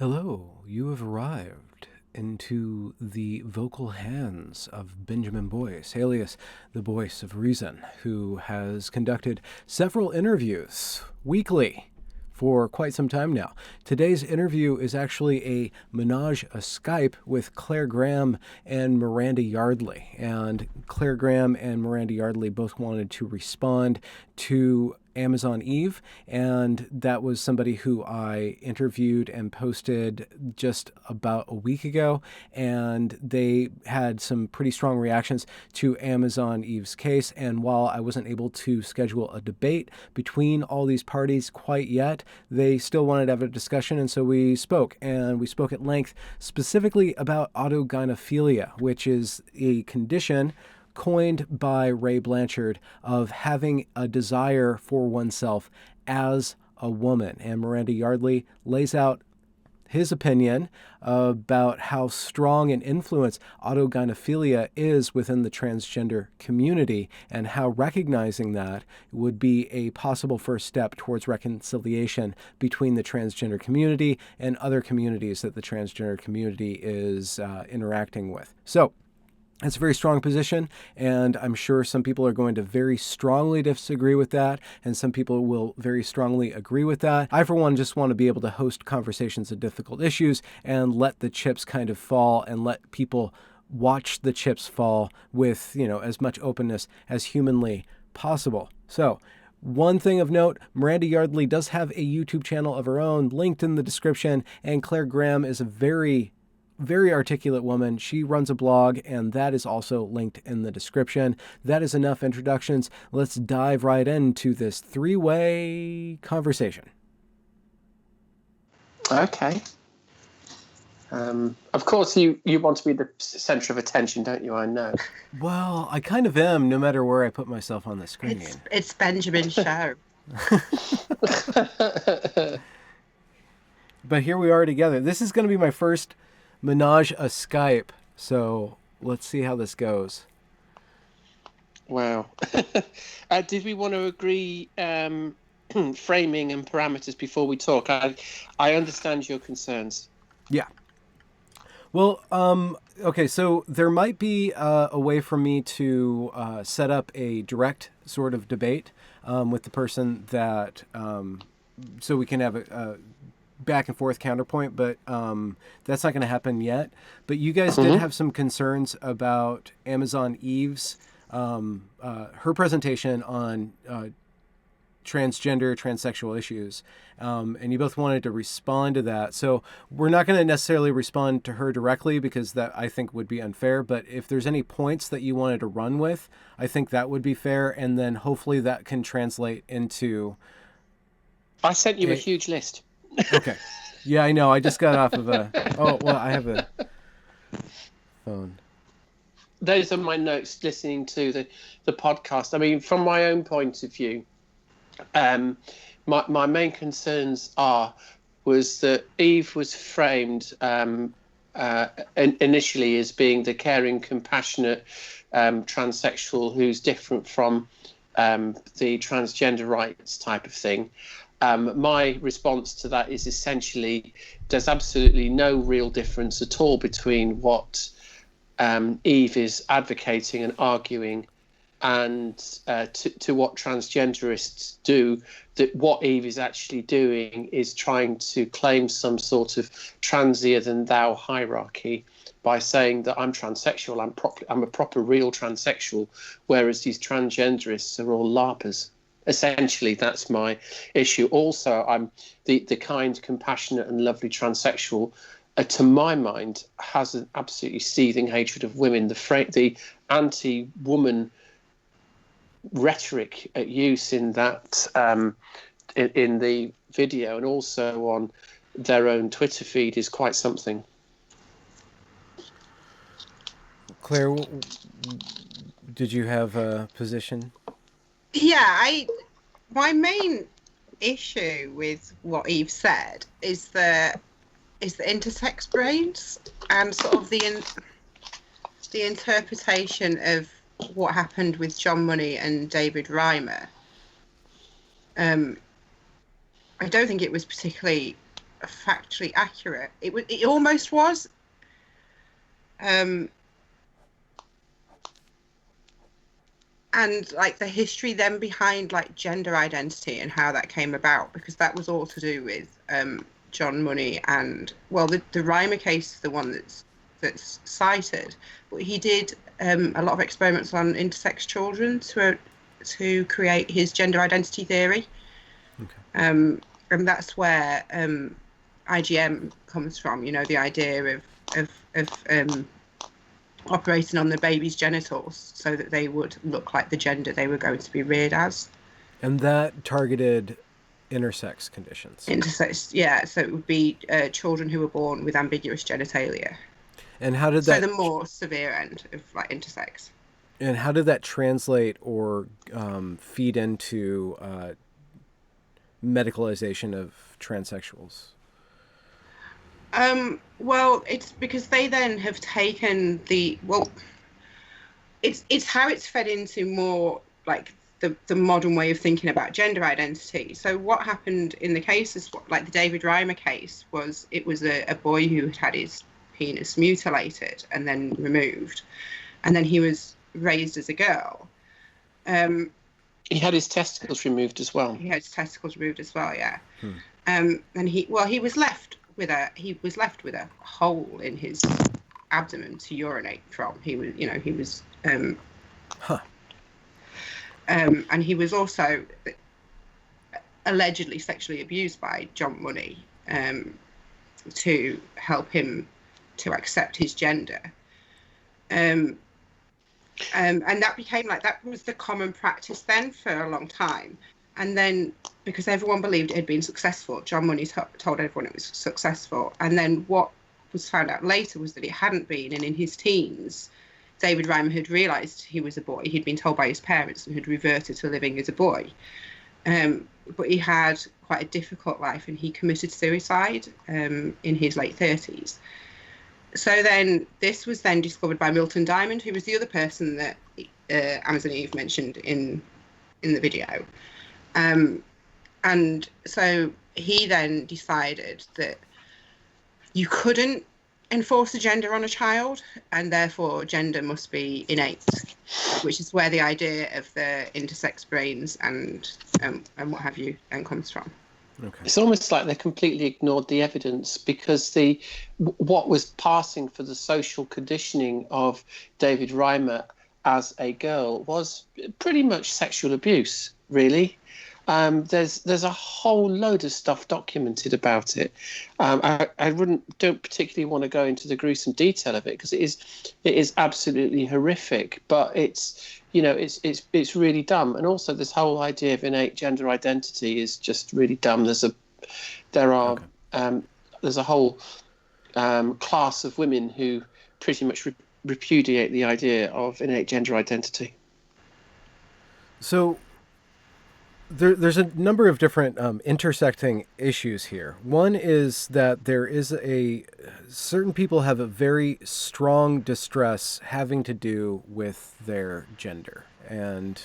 Hello, you have arrived into the vocal hands of Benjamin Boyce, alias the Boyce of Reason, who has conducted several interviews weekly for quite some time now. Today's interview is actually a menage a Skype with Claire Graham and Miranda Yardley. And Claire Graham and Miranda Yardley both wanted to respond to Amazon Eve, and that was somebody who I interviewed and posted just about a week ago, and they had some pretty strong reactions to Amazon Eve's case. And while I wasn't able to schedule a debate between all these parties quite yet, they still wanted to have a discussion, and so we spoke at length specifically about autogynephilia, which is a condition coined by Ray Blanchard of having a desire for oneself as a woman. And Miranda Yardley lays out his opinion about how strong an influence autogynephilia is within the transgender community, and how recognizing that would be a possible first step towards reconciliation between the transgender community and other communities that the transgender community is interacting with. So, it's a very strong position, and I'm sure some people are going to very strongly disagree with that, and some people will very strongly agree with that. I, for one, just want to be able to host conversations of difficult issues and let the chips kind of fall and let people watch the chips fall with, as much openness as humanly possible. So, one thing of note, Miranda Yardley does have a YouTube channel of her own linked in the description, and Claire Graham is a very articulate woman. She runs a blog, and that is also linked in the description. That is enough introductions. Let's dive right into this three-way conversation. Okay. Of course, you want to be the center of attention, don't you? I know. Well, I kind of am, no matter where I put myself on the screen. It's Benjamin's show. But here we are together. This is going to be my first menage a Skype, so let's see how this goes. Wow. Did we want to agree framing and parameters before we talk? I understand your concerns. Yeah. Well, okay, so there might be a way for me to set up a direct sort of debate with the person that, so we can have a back and forth counterpoint, but that's not going to happen yet. But you guys did have some concerns about Amazon Eve's her presentation on transgender, transsexual issues, and you both wanted to respond to that. So we're not going to necessarily respond to her directly, because that, I think, would be unfair. But if there's any points that you wanted to run with, I think that would be fair, and then hopefully that can translate into... I sent you a huge list. Okay. Yeah, I know. I just got off of I have a phone. Those are my notes listening to the podcast. I mean, from my own point of view, my main concerns was that Eve was framed initially as being the caring, compassionate transsexual who's different from the transgender rights type of thing. My response to that is essentially there's absolutely no real difference at all between what Eve is advocating and arguing and to what transgenderists do. That what Eve is actually doing is trying to claim some sort of transier than thou hierarchy by saying that I'm transsexual, I'm a proper real transsexual, whereas these transgenderists are all LARPers. Essentially, that's my issue. Also, I'm the kind, compassionate and lovely transsexual, to my mind, has an absolutely seething hatred of women. The anti-woman rhetoric at use in that in the video and also on their own Twitter feed is quite something. Claire, did you have a position? Yeah, my main issue with what Eve said is the intersex brains and sort of the interpretation of what happened with John Money and David Reimer. I don't think it was particularly factually accurate. It almost was. And like the history then behind like gender identity and how that came about, because that was all to do with John Money and, well, the Reimer case is the one that's cited, but he did a lot of experiments on intersex children to create his gender identity theory. Okay. And that's where IGM comes from, you know, the idea of operating on the baby's genitals so that they would look like the gender they were going to be reared as. And that targeted intersex conditions. Intersex, yeah. So it would be children who were born with ambiguous genitalia. And how did that? So the more severe end of like intersex. And how did that translate or feed into medicalization of transsexuals? Well, it's because they then have taken it's how it's fed into more like the modern way of thinking about gender identity. So what happened in the cases, like the David Reimer case, was it was a boy who had his penis mutilated and then removed, and then he was raised as a girl. He had his testicles removed as well. He had his testicles removed as well, yeah. And he was left with a hole in his abdomen to urinate from. He was and he was also allegedly sexually abused by John Money to help him to accept his gender. And that became that was the common practice then for a long time. And then, because everyone believed it had been successful, John Money told everyone it was successful. And then what was found out later was that it hadn't been. And in his teens, David Reimer had realised he was a boy. He'd been told by his parents and had reverted to living as a boy. But he had quite a difficult life, and he committed suicide in his late 30s. So then this was then discovered by Milton Diamond, who was the other person that Amazon Eve mentioned in the video. And so he then decided that you couldn't enforce a gender on a child, and therefore gender must be innate, which is where the idea of the intersex brains and what have you then comes from. Okay. It's almost like they completely ignored the evidence, because what was passing for the social conditioning of David Reimer as a girl was pretty much sexual abuse, really. There's a whole load of stuff documented about it. I don't particularly want to go into the gruesome detail of it, because it is absolutely horrific. But it's really dumb. And also this whole idea of innate gender identity is just really dumb. There's a whole class of women who pretty much repudiate the idea of innate gender identity. So there's a number of different intersecting issues here. One is that there is certain people have a very strong distress having to do with their gender, and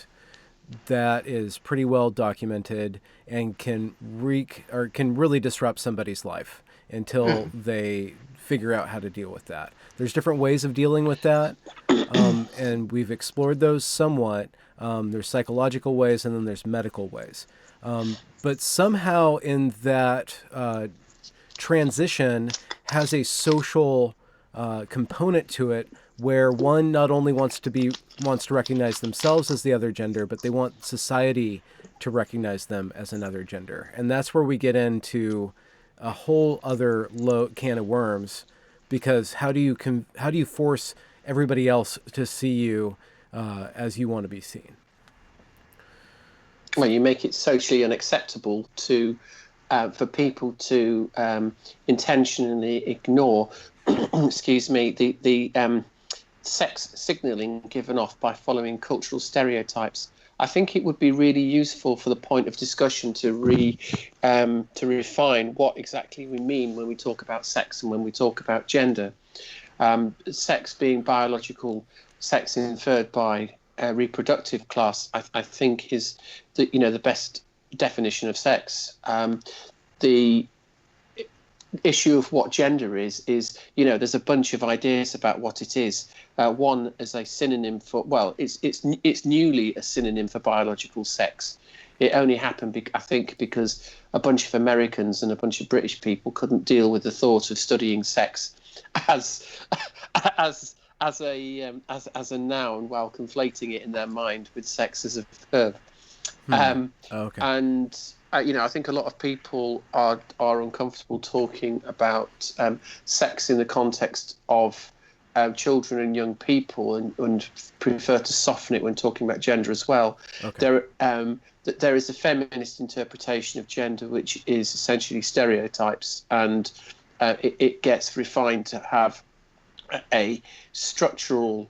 that is pretty well documented and can really disrupt somebody's life until they figure out how to deal with that. There's different ways of dealing with that, and we've explored those somewhat. There's psychological ways, and then there's medical ways. But somehow in that transition has a social component to it, where one not only wants to recognize themselves as the other gender, but they want society to recognize them as another gender. And that's where we get into a whole other can of worms, because how do you force everybody else to see you as you want to be seen? Well, you make it socially unacceptable for people to intentionally ignore, excuse me, the sex signalling given off by following cultural stereotypes. I think it would be really useful for the point of discussion to refine what exactly we mean when we talk about sex and when we talk about gender. Sex being biological, sex inferred by reproductive class, I think is the best definition of sex. issue of what gender is, there's a bunch of ideas about what it is. One as a synonym for, well, it's newly a synonym for biological sex. It only happened, I think, because a bunch of Americans and a bunch of British people couldn't deal with the thought of studying sex as a noun while conflating it in their mind with sex as a verb. Okay. And I think a lot of people are uncomfortable talking about sex in the context of children and young people, and prefer to soften it when talking about gender as well. Okay. There is a feminist interpretation of gender, which is essentially stereotypes, and it gets refined to have a structural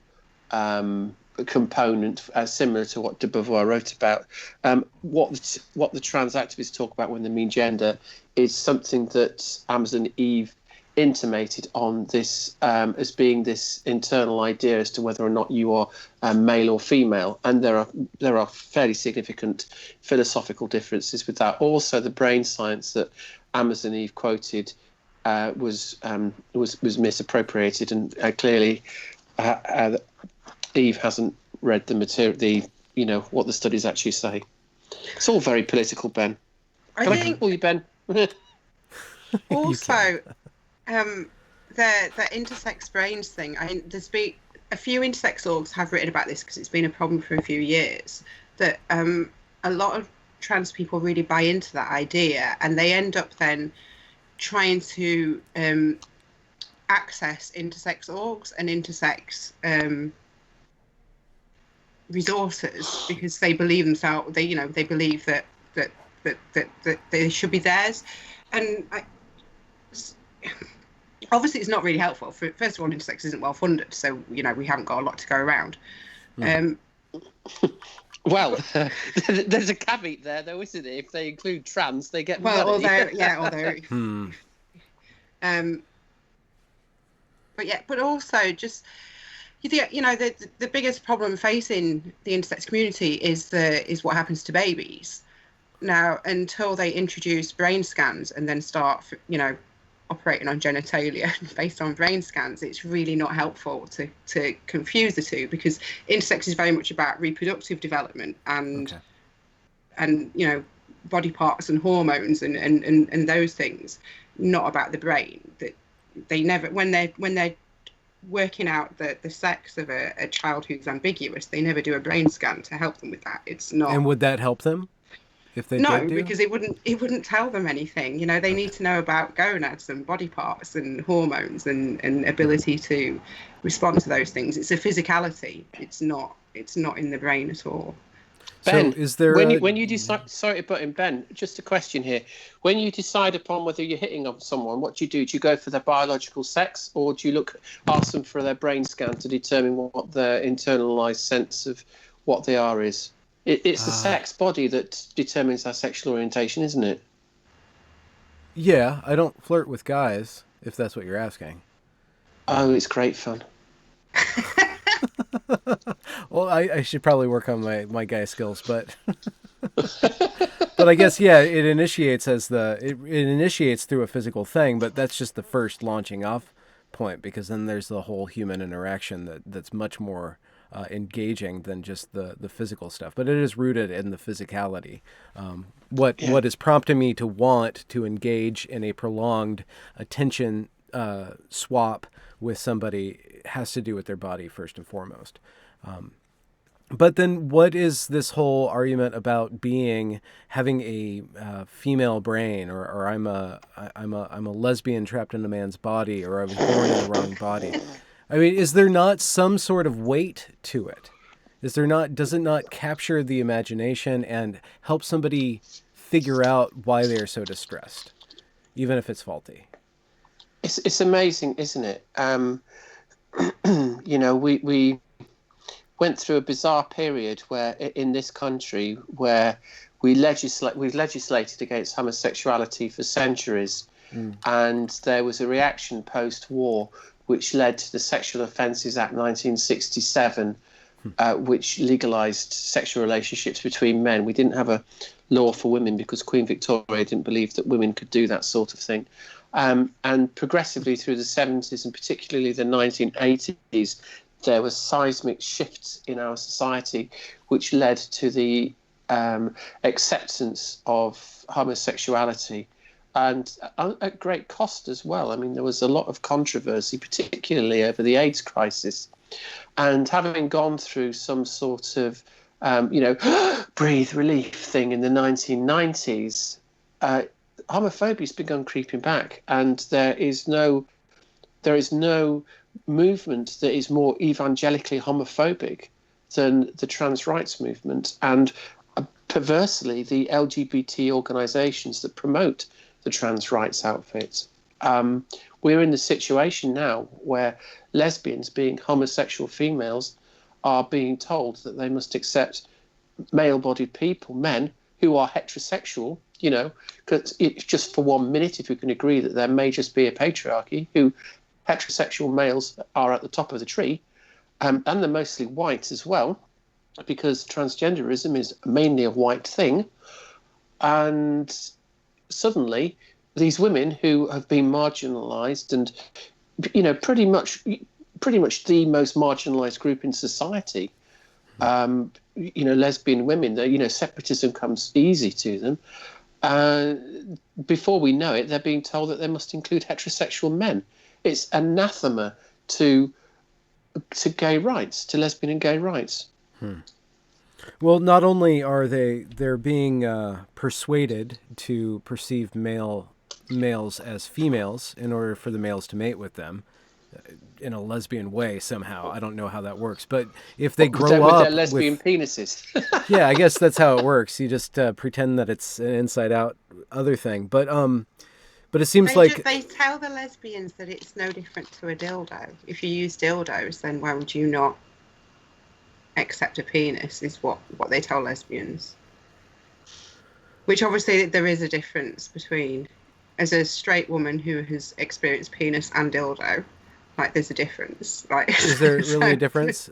component similar to what de Beauvoir wrote about. What the trans activists talk about when they mean gender is something that Amazon Eve intimated on this as being this internal idea as to whether or not you are male or female, and there are fairly significant philosophical differences with that. Also, the brain science that Amazon Eve quoted was misappropriated, and clearly Eve hasn't read the material, what the studies actually say. It's all very political, Ben. Can I call you Ben? Also, the intersex brains thing. There's been a few intersex orgs have written about this because it's been a problem for a few years. That a lot of trans people really buy into that idea, and they end up then trying to access intersex orgs and intersex resources because they believe themselves. They believe that they should be theirs, and obviously it's not really helpful. First of all, intersex isn't well funded, so we haven't got a lot to go around. Well, there's a caveat there, though, isn't it? If they include trans, they get money. But also just the biggest problem facing the intersex community is what happens to babies. Now, until they introduce brain scans and then start, operating on genitalia based on brain scans, it's really not helpful to confuse the two, because intersex is very much about reproductive development and body parts and hormones and those things, not about the brain. That they never, when they're working out the sex of a child who's ambiguous, they never do a brain scan to help them with that. It's not. And would that help them? If they no, because it wouldn't tell them anything. They need to know about gonads and body parts and hormones and ability to respond to those things. It's a physicality. It's not in the brain at all. Ben, so is there when you decide? Sorry to butt in, Ben. Just a question here. When you decide upon whether you're hitting on someone, what do you do? Do you go for their biological sex, or do you ask them for their brain scan to determine what their internalized sense of what they are is? It's the sex body that determines our sexual orientation, isn't it? Yeah, I don't flirt with guys, if that's what you're asking. Oh, it's great fun. Well, I should probably work on my guy skills, but but I guess it initiates it initiates through a physical thing, but that's just the first launching off point, because then there's the whole human interaction that's much more engaging than just the physical stuff. But it is rooted in the physicality. What is prompting me to want to engage in a prolonged attention swap with somebody has to do with their body first and foremost. But then what is this whole argument about having a female brain, or I'm a lesbian trapped in a man's body, or I was born in the wrong body? I mean, is there not some sort of weight to it? Does it not capture the imagination and help somebody figure out why they are so distressed, even if it's faulty? It's amazing, isn't it? We went through a bizarre period where in this country where we've legislated against homosexuality for centuries, and there was a reaction post-war which led to the Sexual Offences Act 1967, which legalised sexual relationships between men. We didn't have a law for women because Queen Victoria didn't believe that women could do that sort of thing. And progressively through the 70s and particularly the 1980s, there were seismic shifts in our society which led to the acceptance of homosexuality, and at great cost as well. I mean, there was a lot of controversy, particularly over the AIDS crisis. And having gone through some sort of, breathe relief thing in the 1990s, homophobia's begun creeping back, and there is no movement that is more evangelically homophobic than the trans rights movement, and perversely the LGBT organisations that promote the trans rights outfits. We're in the situation now where lesbians, being homosexual females, are being told that they must accept male-bodied people, men, who are heterosexual, because it's just for 1 minute, if we can agree that there may just be a patriarchy, who heterosexual males are at the top of the tree, and they're mostly white as well, because transgenderism is mainly a white thing. And suddenly these women who have been marginalised and, pretty much the most marginalised group in society, lesbian women, separatism comes easy to them. Before we know it, they're being told that they must include heterosexual men. It's anathema to gay rights, to lesbian and gay rights. Well, not only are they're being persuaded to perceive males as females in order for the males to mate with them in a lesbian way somehow. I don't know how that works, but if they grow up with their lesbian penises. Yeah, I guess that's how it works. You just pretend that it's an inside-out other thing, but it seems they tell the lesbians that it's no different to a dildo. If you use dildos, then why would you not accept a penis, is what they tell lesbians. Which obviously there is a difference between, as a straight woman who has experienced penis and dildo, there's a difference. Is there really a difference?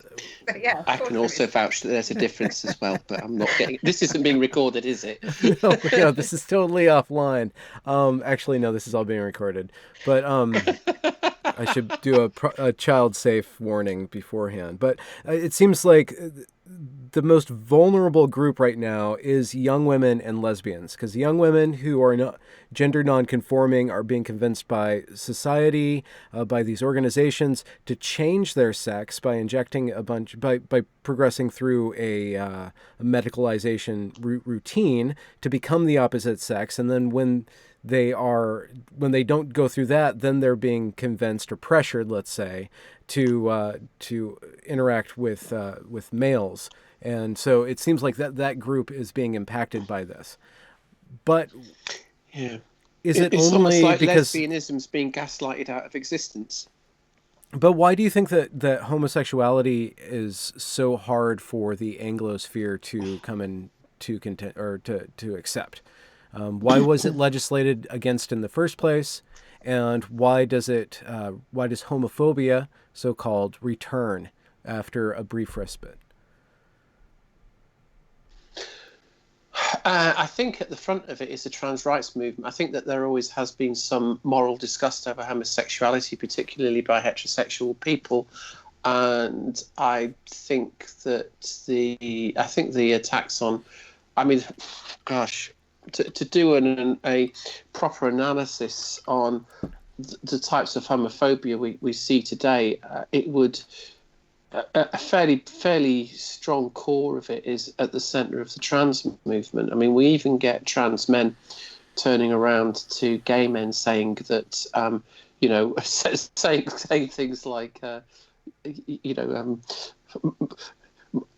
Yeah. I can also vouch that there's a difference as well, but I'm not getting. This isn't being recorded, is it? No, this is totally offline. Actually, no, this is all being recorded. But I should do a child-safe warning beforehand. But it seems like the most vulnerable group right now is young women and lesbians, because young women who are not gender non-conforming are being convinced by society, by these organizations, to change their sex by injecting by progressing through a medicalization routine to become the opposite sex, and then when they don't go through that, then they're being convinced or pressured, let's say, to interact with males. And so it seems like that group is being impacted by this. But yeah, it's only like because lesbianism's being gaslighted out of existence? But why do you think that homosexuality is so hard for the Anglosphere to come in to contend or to accept? Why was it legislated against in the first place, and why does homophobia, so-called, return after a brief respite? I think at the front of it is the trans rights movement. I think that there always has been some moral disgust over homosexuality, particularly by heterosexual people, and I think that the attacks on, to do a proper analysis on the types of homophobia we see today, it would a fairly strong core of it is at the centre of the trans movement. I mean, we even get trans men turning around to gay men saying that, saying things like,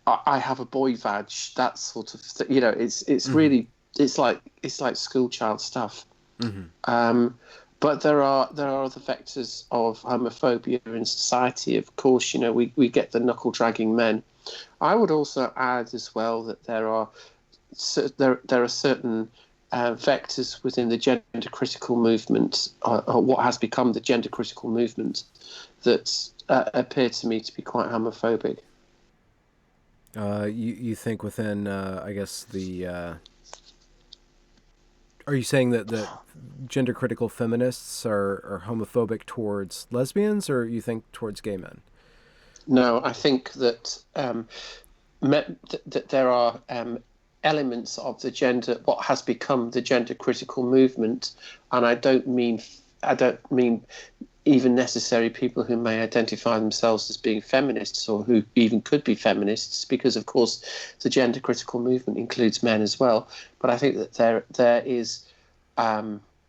I have a boy vag, that sort of thing. It's really. It's like school child stuff. Mm-hmm. But there are other vectors of homophobia in society. Of course, we get the knuckle dragging men. I would also add as well that there are certain vectors within the gender critical movement, or what has become the gender critical movement, that appear to me to be quite homophobic. You think within, I guess, the Are you saying that gender critical feminists are homophobic towards lesbians, or you think towards gay men? No, I think that that there are elements of what has become the gender critical movement, and I don't mean even necessary people who may identify themselves as being feminists or who even could be feminists, because of course the gender critical movement includes men as well. But I think that there is.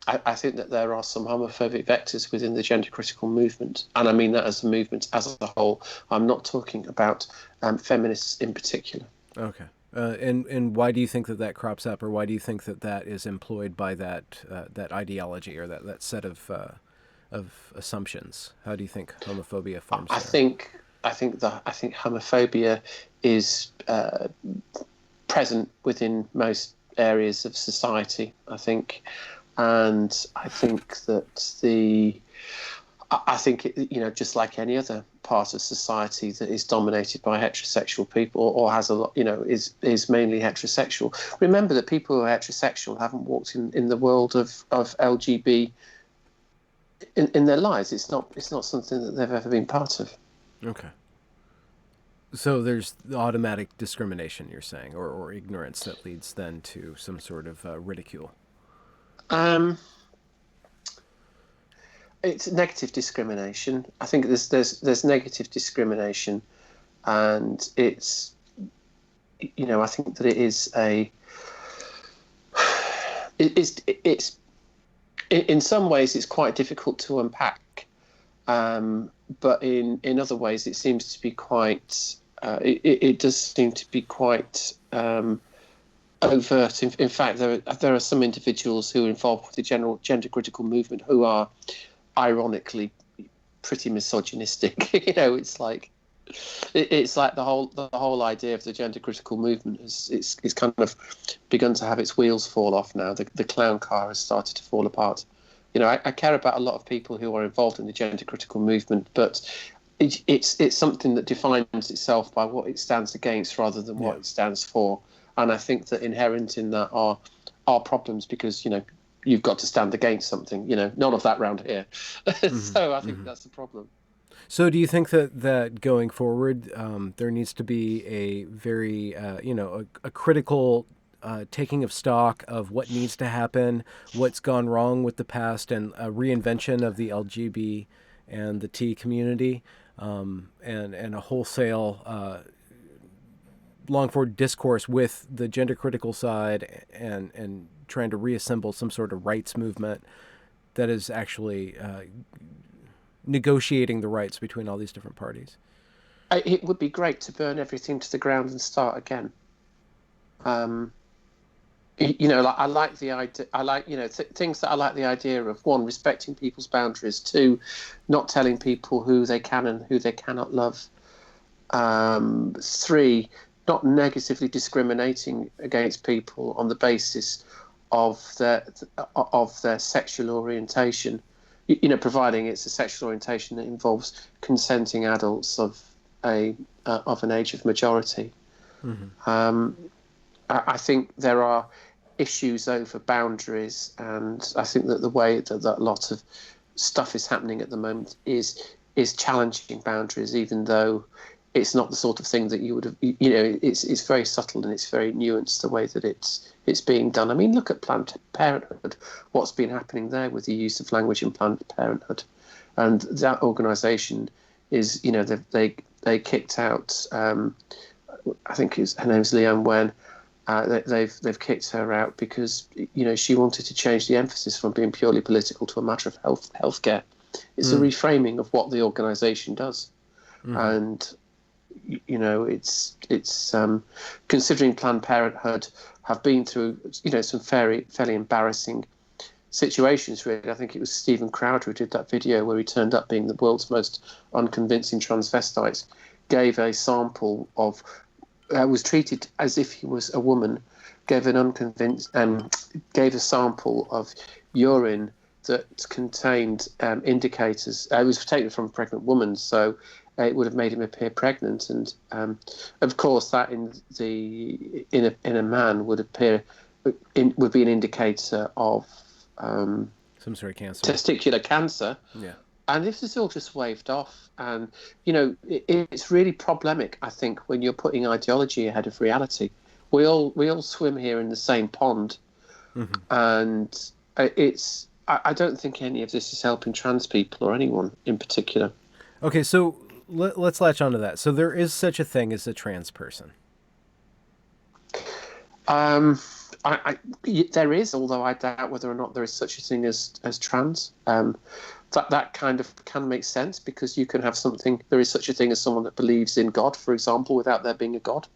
I think that there are some homophobic vectors within the gender critical movement, and I mean that as a movement as a whole. I'm not talking about feminists in particular. Okay. And why do you think that crops up, or why do you think that is employed by that ideology or that set of assumptions? How do you think homophobia forms? I think homophobia is present within most areas of society. I think that just like any other part of society that is dominated by heterosexual people or has a lot, is mainly heterosexual. Remember that people who are heterosexual haven't walked in the world of LGB in their lives. It's not something that they've ever been part of. Okay. So there's automatic discrimination, you're saying, or ignorance that leads then to some sort of ridicule. It's negative discrimination. I think there's negative discrimination, and it's, I think that it is it's in some ways it's quite difficult to unpack, but in other ways it seems to be quite it does seem to be quite overt. In fact, there are some individuals who are involved with the general gender critical movement who are ironically pretty misogynistic. It's like the whole idea of the gender critical movement is kind of begun to have its wheels fall off now. The clown car has started to fall apart. I care about a lot of people who are involved in the gender critical movement, but it's something that defines itself by what it stands against rather than what it stands for. And I think that inherent in that are problems, because you've got to stand against something. None of that round here. So I think that's the problem. So do you think that going forward, there needs to be a very, a critical taking of stock of what needs to happen, what's gone wrong with the past, and a reinvention of the LGBT and the T community, and a wholesale long-form discourse with the gender critical side and trying to reassemble some sort of rights movement that is actually negotiating the rights between all these different parties? It would be great to burn everything to the ground and start again. I like the idea. I like, things that I like the idea of: one, respecting people's boundaries; two, not telling people who they can and who they cannot love; three, not negatively discriminating against people on the basis of their sexual orientation. Providing it's a sexual orientation that involves consenting adults of an age of majority. Mm-hmm. I think there are issues over boundaries, and I think that the way that a lot of stuff is happening at the moment is challenging boundaries, even though it's not the sort of thing that you would have. It's very subtle and it's very nuanced the way that it's being done. I mean, look at Planned Parenthood. What's been happening there with the use of language in Planned Parenthood, and that organisation is, they kicked out. I think her name's Leanne Wen. They've kicked her out because she wanted to change the emphasis from being purely political to a matter of healthcare. It's a reframing of what the organisation does, and it's considering Planned Parenthood have been through some fairly embarrassing situations. Really, I think it was Stephen Crowder who did that video where he turned up being the world's most unconvincing transvestite, gave a sample of. Was treated as if he was a woman, gave gave a sample of urine that contained indicators. It was taken from a pregnant woman, so it would have made him appear pregnant, and of course that in a man would appear would be an indicator of some sort of cancer, testicular cancer. Yeah. And this is all just waved off. And, you know, it's really problematic, I think, when you're putting ideology ahead of reality. We all swim here in the same pond. Mm-hmm. And I don't think any of this is helping trans people or anyone in particular. Okay, so let's latch onto that. So there is such a thing as a trans person. There is, although I doubt whether or not there is such a thing as trans. That kind of can make sense, because you can have something. There is such a thing as someone that believes in God, for example, without there being a God,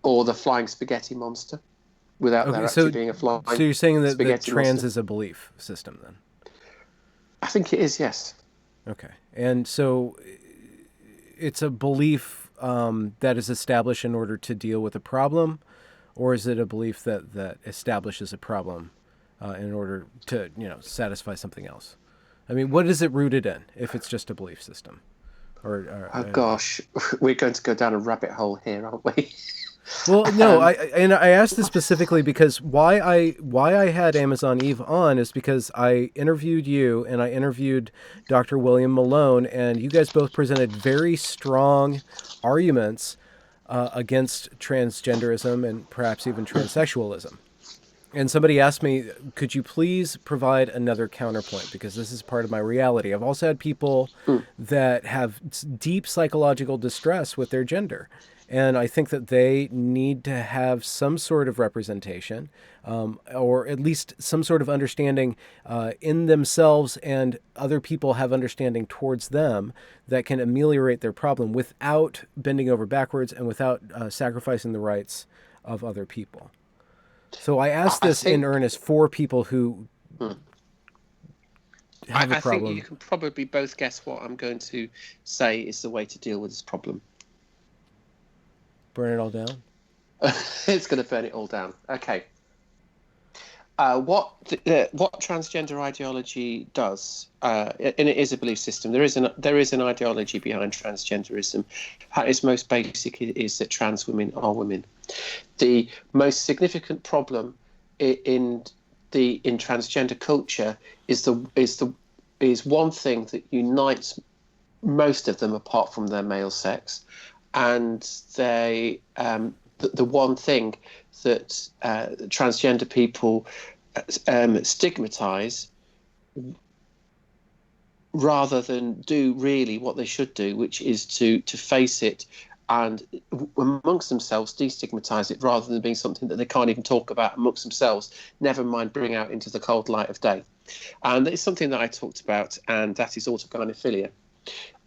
or the flying spaghetti monster, without there actually being a flying. So you're saying that trans monster is a belief system, then? I think it is, yes. Okay, and so it's a belief that is established in order to deal with a problem, or is it a belief that establishes a problem in order to satisfy something else? I mean, what is it rooted in if it's just a belief system? Oh gosh, we're going to go down a rabbit hole here, aren't we? Well, no, I asked this specifically because why I had Amazon Eve on is because I interviewed you and I interviewed Dr. William Malone, and you guys both presented very strong arguments against transgenderism and perhaps even transsexualism. And somebody asked me, could you please provide another counterpoint? Because this is part of my reality. I've also had people that have deep psychological distress with their gender. And I think that they need to have some sort of representation, or at least some sort of understanding in themselves, and other people have understanding towards them that can ameliorate their problem without bending over backwards and without sacrificing the rights of other people. So I asked this in earnest for people who have a problem. I think you can probably both guess what I'm going to say is the way to deal with this problem. Burn it all down? It's going to burn it all down. Okay. What transgender ideology does, and it is a belief system. There is an ideology behind transgenderism. At its most basic, it is that trans women are women. The most significant problem in transgender culture is one thing that unites most of them apart from their male sex, and they the one thing that transgender people stigmatize rather than do really what they should do, which is to face it and amongst themselves destigmatize it, rather than being something that they can't even talk about amongst themselves, never mind bring out into the cold light of day. And it's something that I talked about, and that is autogynephilia.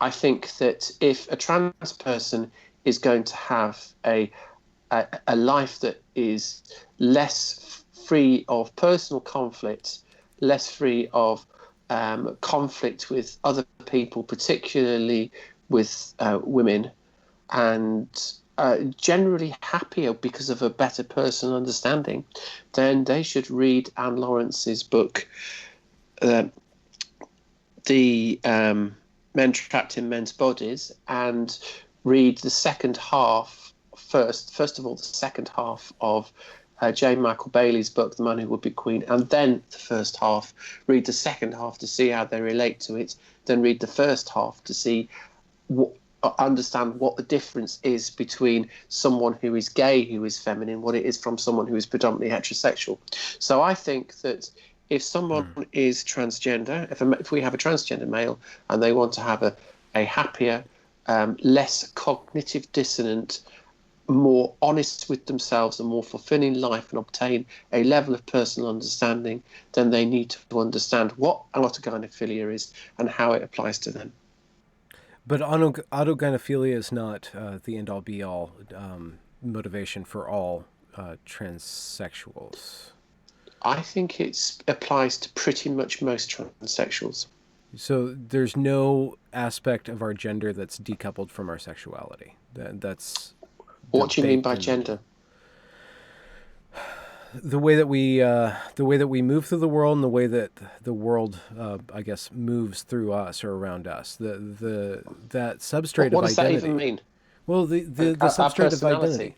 I think that if a trans person is going to have a life that is less free of personal conflict, less free of conflict with other people, particularly with women, and generally happier because of a better personal understanding, then they should read Anne Lawrence's book, The Men Trapped in Men's Bodies, and read the second half first of all, the second half of Jane Michael Bailey's book, The Man Who Would Be Queen, and then the first half. Read the second half to see how they relate to it, then read the first half to see understand what the difference is between someone who is gay, who is feminine, what it is from someone who is predominantly heterosexual. So I think that if someone is transgender, if we have a transgender male and they want to have a happier, less cognitive dissonant, more honest with themselves and more fulfilling life, and obtain a level of personal understanding, then they need to understand what autogynephilia is and how it applies to them. But autogynephilia is not the end-all be-all motivation for all transsexuals. I think it applies to pretty much most transsexuals. So there's no aspect of our gender that's decoupled from our sexuality. That's what do you mean by gender? The way that we move through the world, and the way that the world, I guess, moves through us or around us. That substrate of identity. What does that even mean? Well, the substrate of identity.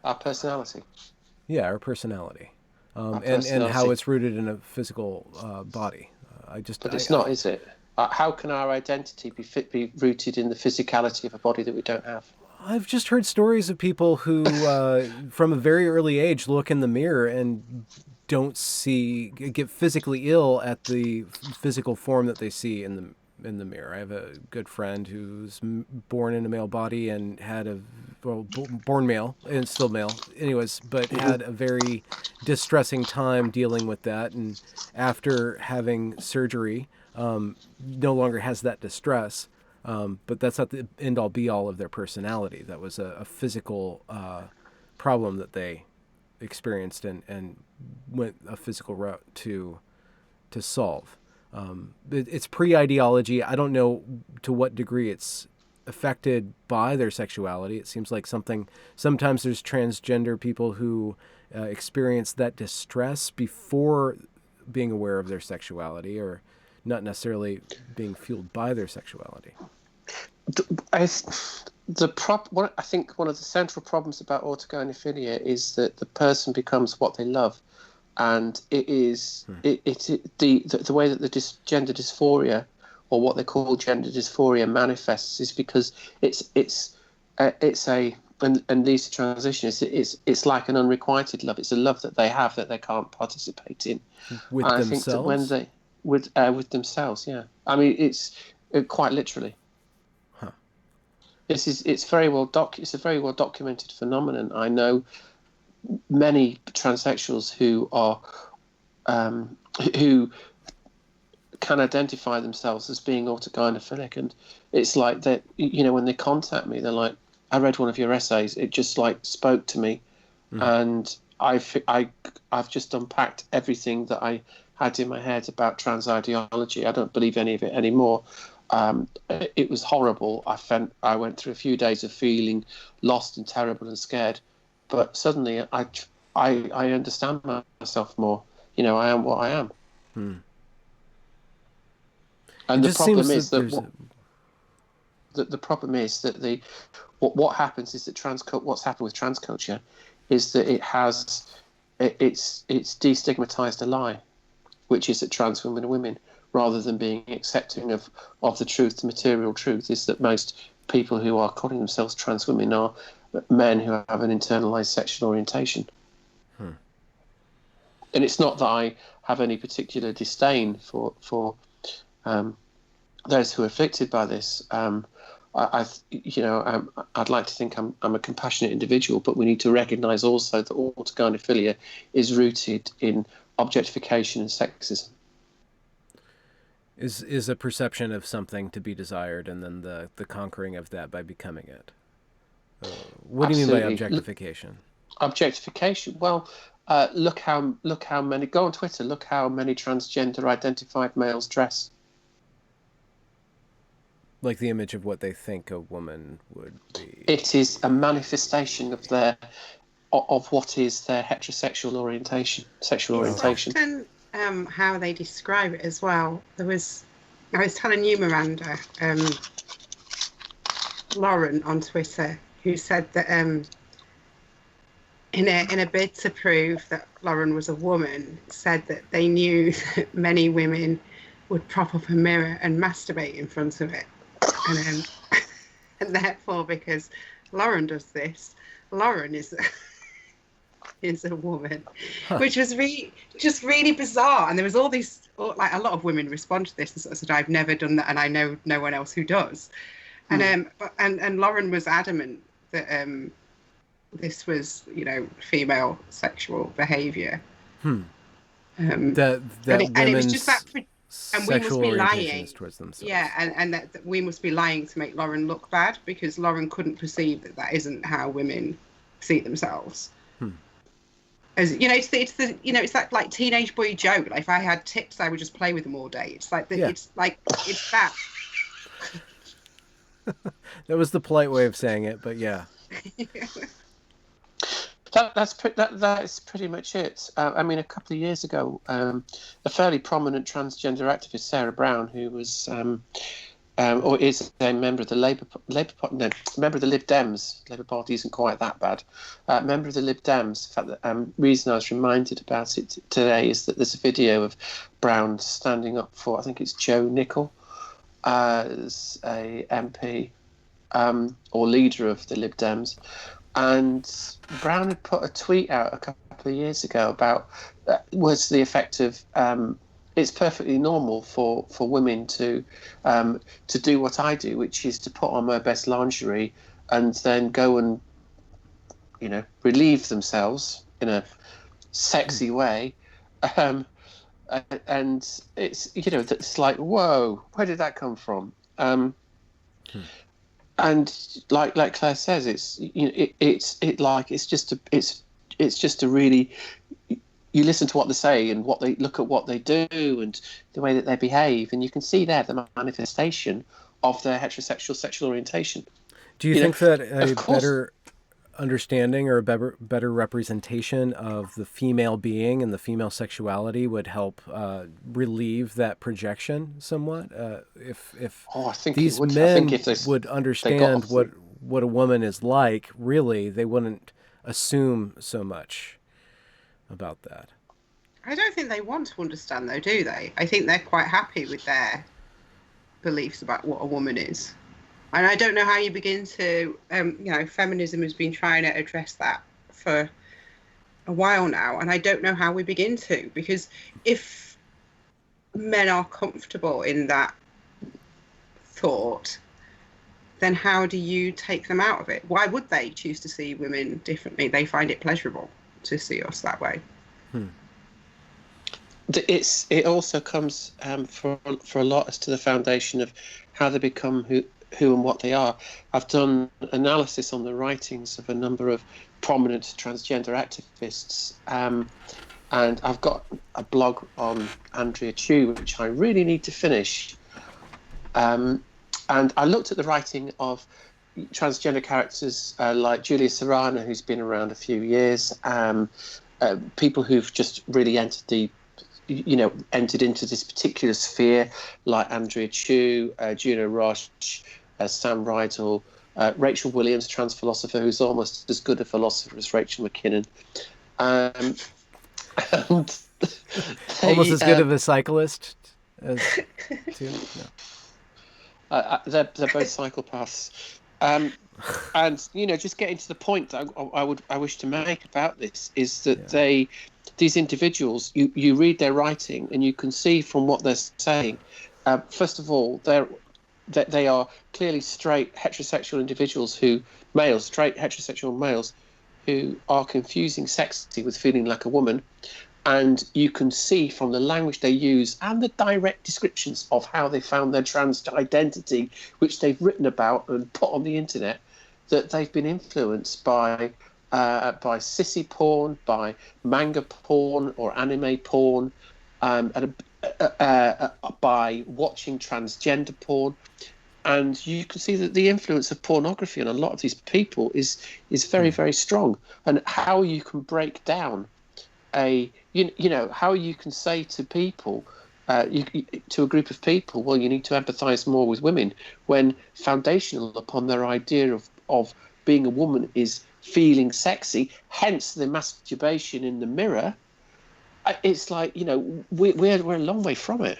Our personality. Yeah, our personality. and how it's rooted in a physical body. But it's not, is it? How can our identity be rooted in the physicality of a body that we don't have? I've just heard stories of people who, from a very early age, look in the mirror and get physically ill at the physical form that they see in the mirror. I have a good friend who's born in a male body and had born male and still male, anyways, but had a very distressing time dealing with that, and after having surgery, no longer has that distress. But that's not the end-all be-all of their personality. That was a physical problem that they experienced and went a physical route to solve. It's pre-ideology. I don't know to what degree it's affected by their sexuality. It seems like sometimes there's transgender people who experience that distress before being aware of their sexuality, or not necessarily being fueled by their sexuality. I think one of the central problems about autogynephilia is that the person becomes what they love, and it is the way that the gender dysphoria, or what they call gender dysphoria, manifests is because it's and leads to transition. It's like an unrequited love. It's a love that they have that they can't participate in. With and themselves? I think that when they with themselves, yeah. I mean, it's quite literally. Huh. It's a very well documented phenomenon. I know many transsexuals who are who can identify themselves as being autogynephilic, and it's like that. When they contact me, they're like, "I read one of your essays. It just like spoke to me, and I've just unpacked everything that I had in my head about trans ideology. I don't believe any of it anymore. It was horrible. I went through a few days of feeling lost and terrible and scared, but suddenly I understand myself more. I am what I am." And the problem is that the problem is that what happens is that what's happened with trans culture is that it's destigmatized a lie, which is that trans women are women, rather than being accepting of the truth. The material truth is that most people who are calling themselves trans women are men who have an internalized sexual orientation. And it's not that I have any particular disdain for those who are afflicted by this. I'd like to think I'm a compassionate individual, but we need to recognise also that autogynephilia is rooted in objectification and sexism. Is a perception of something to be desired, and then the conquering of that by becoming it. What do you mean by objectification? Objectification. Well, look how many. Go on Twitter. Look how many transgender identified males dress. Like the image of what they think a woman would be. It is a manifestation of what is their heterosexual orientation, sexual orientation. Often, how they describe it as well. I was telling you, Miranda, Lauren on Twitter, who said that in a bid to prove that Lauren was a woman, said that they knew that many women would prop up a mirror and masturbate in front of it. And therefore, because Lauren does this, Lauren is a woman, which was really bizarre. And there was all these, like, a lot of women respond to this and sort of said, "I've never done that, and I know no one else who does." And Lauren was adamant that this was, female sexual behaviour. That and it was just that. And we must be lying towards themselves. Yeah, and that we must be lying to make Lauren look bad, because Lauren couldn't perceive that isn't how women see themselves. As it's that like teenage boy joke. Like, if I had tits, I would just play with them all day. It's like it's that. That was the polite way of saying it, but yeah. That is pretty much it. I mean, a couple of years ago, a fairly prominent transgender activist, Sarah Brown, who was or is a member of the member of the Lib Dems. Labour Party isn't quite that bad. Member of the Lib Dems. In fact, the reason I was reminded about it today is that there's a video of Brown standing up for, I think it's Joe Nicol, as a MP or leader of the Lib Dems. And Brown had put a tweet out a couple of years ago about, was the effect of, it's perfectly normal for women to do what I do, which is to put on my best lingerie and then go and, relieve themselves in a sexy way. And it's, it's like, whoa, where did that come from? And like Claire says, it's just a really, you listen to what they say and what they look at what they do and the way that they behave, and you can see there the manifestation of their heterosexual sexual orientation. Do you think that a better understanding or a better representation of the female being and the female sexuality would help relieve that projection somewhat? If I think these men would understand what a woman is like, really, they wouldn't assume so much about that. I don't think they want to understand, though, do they? I think they're quite happy with their beliefs about what a woman is. And I don't know how you begin to, feminism has been trying to address that for a while now. And I don't know how we begin to, because if men are comfortable in that thought, then how do you take them out of it? Why would they choose to see women differently? They find it pleasurable to see us that way. It also comes for a lot as to the foundation of how they become who and what they are. I've done analysis on the writings of a number of prominent transgender activists, and I've got a blog on Andrea Chu, which I really need to finish. And I looked at the writing of transgender characters like Julia Serrano, who's been around a few years, people who've just really entered into this particular sphere, like Andrea Chu, Juno Roche, Sam Rydell, Rachel Williams, trans philosopher, who's almost as good a philosopher as Rachel McKinnon. And almost as good of a cyclist as too? No. They're both psychopaths. And just getting to the point that I wish to make about this is that these individuals, you read their writing and you can see from what they're saying. First of all, they are clearly straight heterosexual individuals straight heterosexual males who are confusing sexy with feeling like a woman. And you can see from the language they use and the direct descriptions of how they found their trans identity, which they've written about and put on the internet, that they've been influenced by sissy porn, by manga porn or anime porn, and by watching transgender porn. And you can see that the influence of pornography on a lot of these people is very, very strong. And how you can break down how you can say to people, to a group of people, well, you need to empathise more with women, when foundational upon their idea of being a woman is feeling sexy, hence the masturbation in the mirror. It's like, we're a long way from it.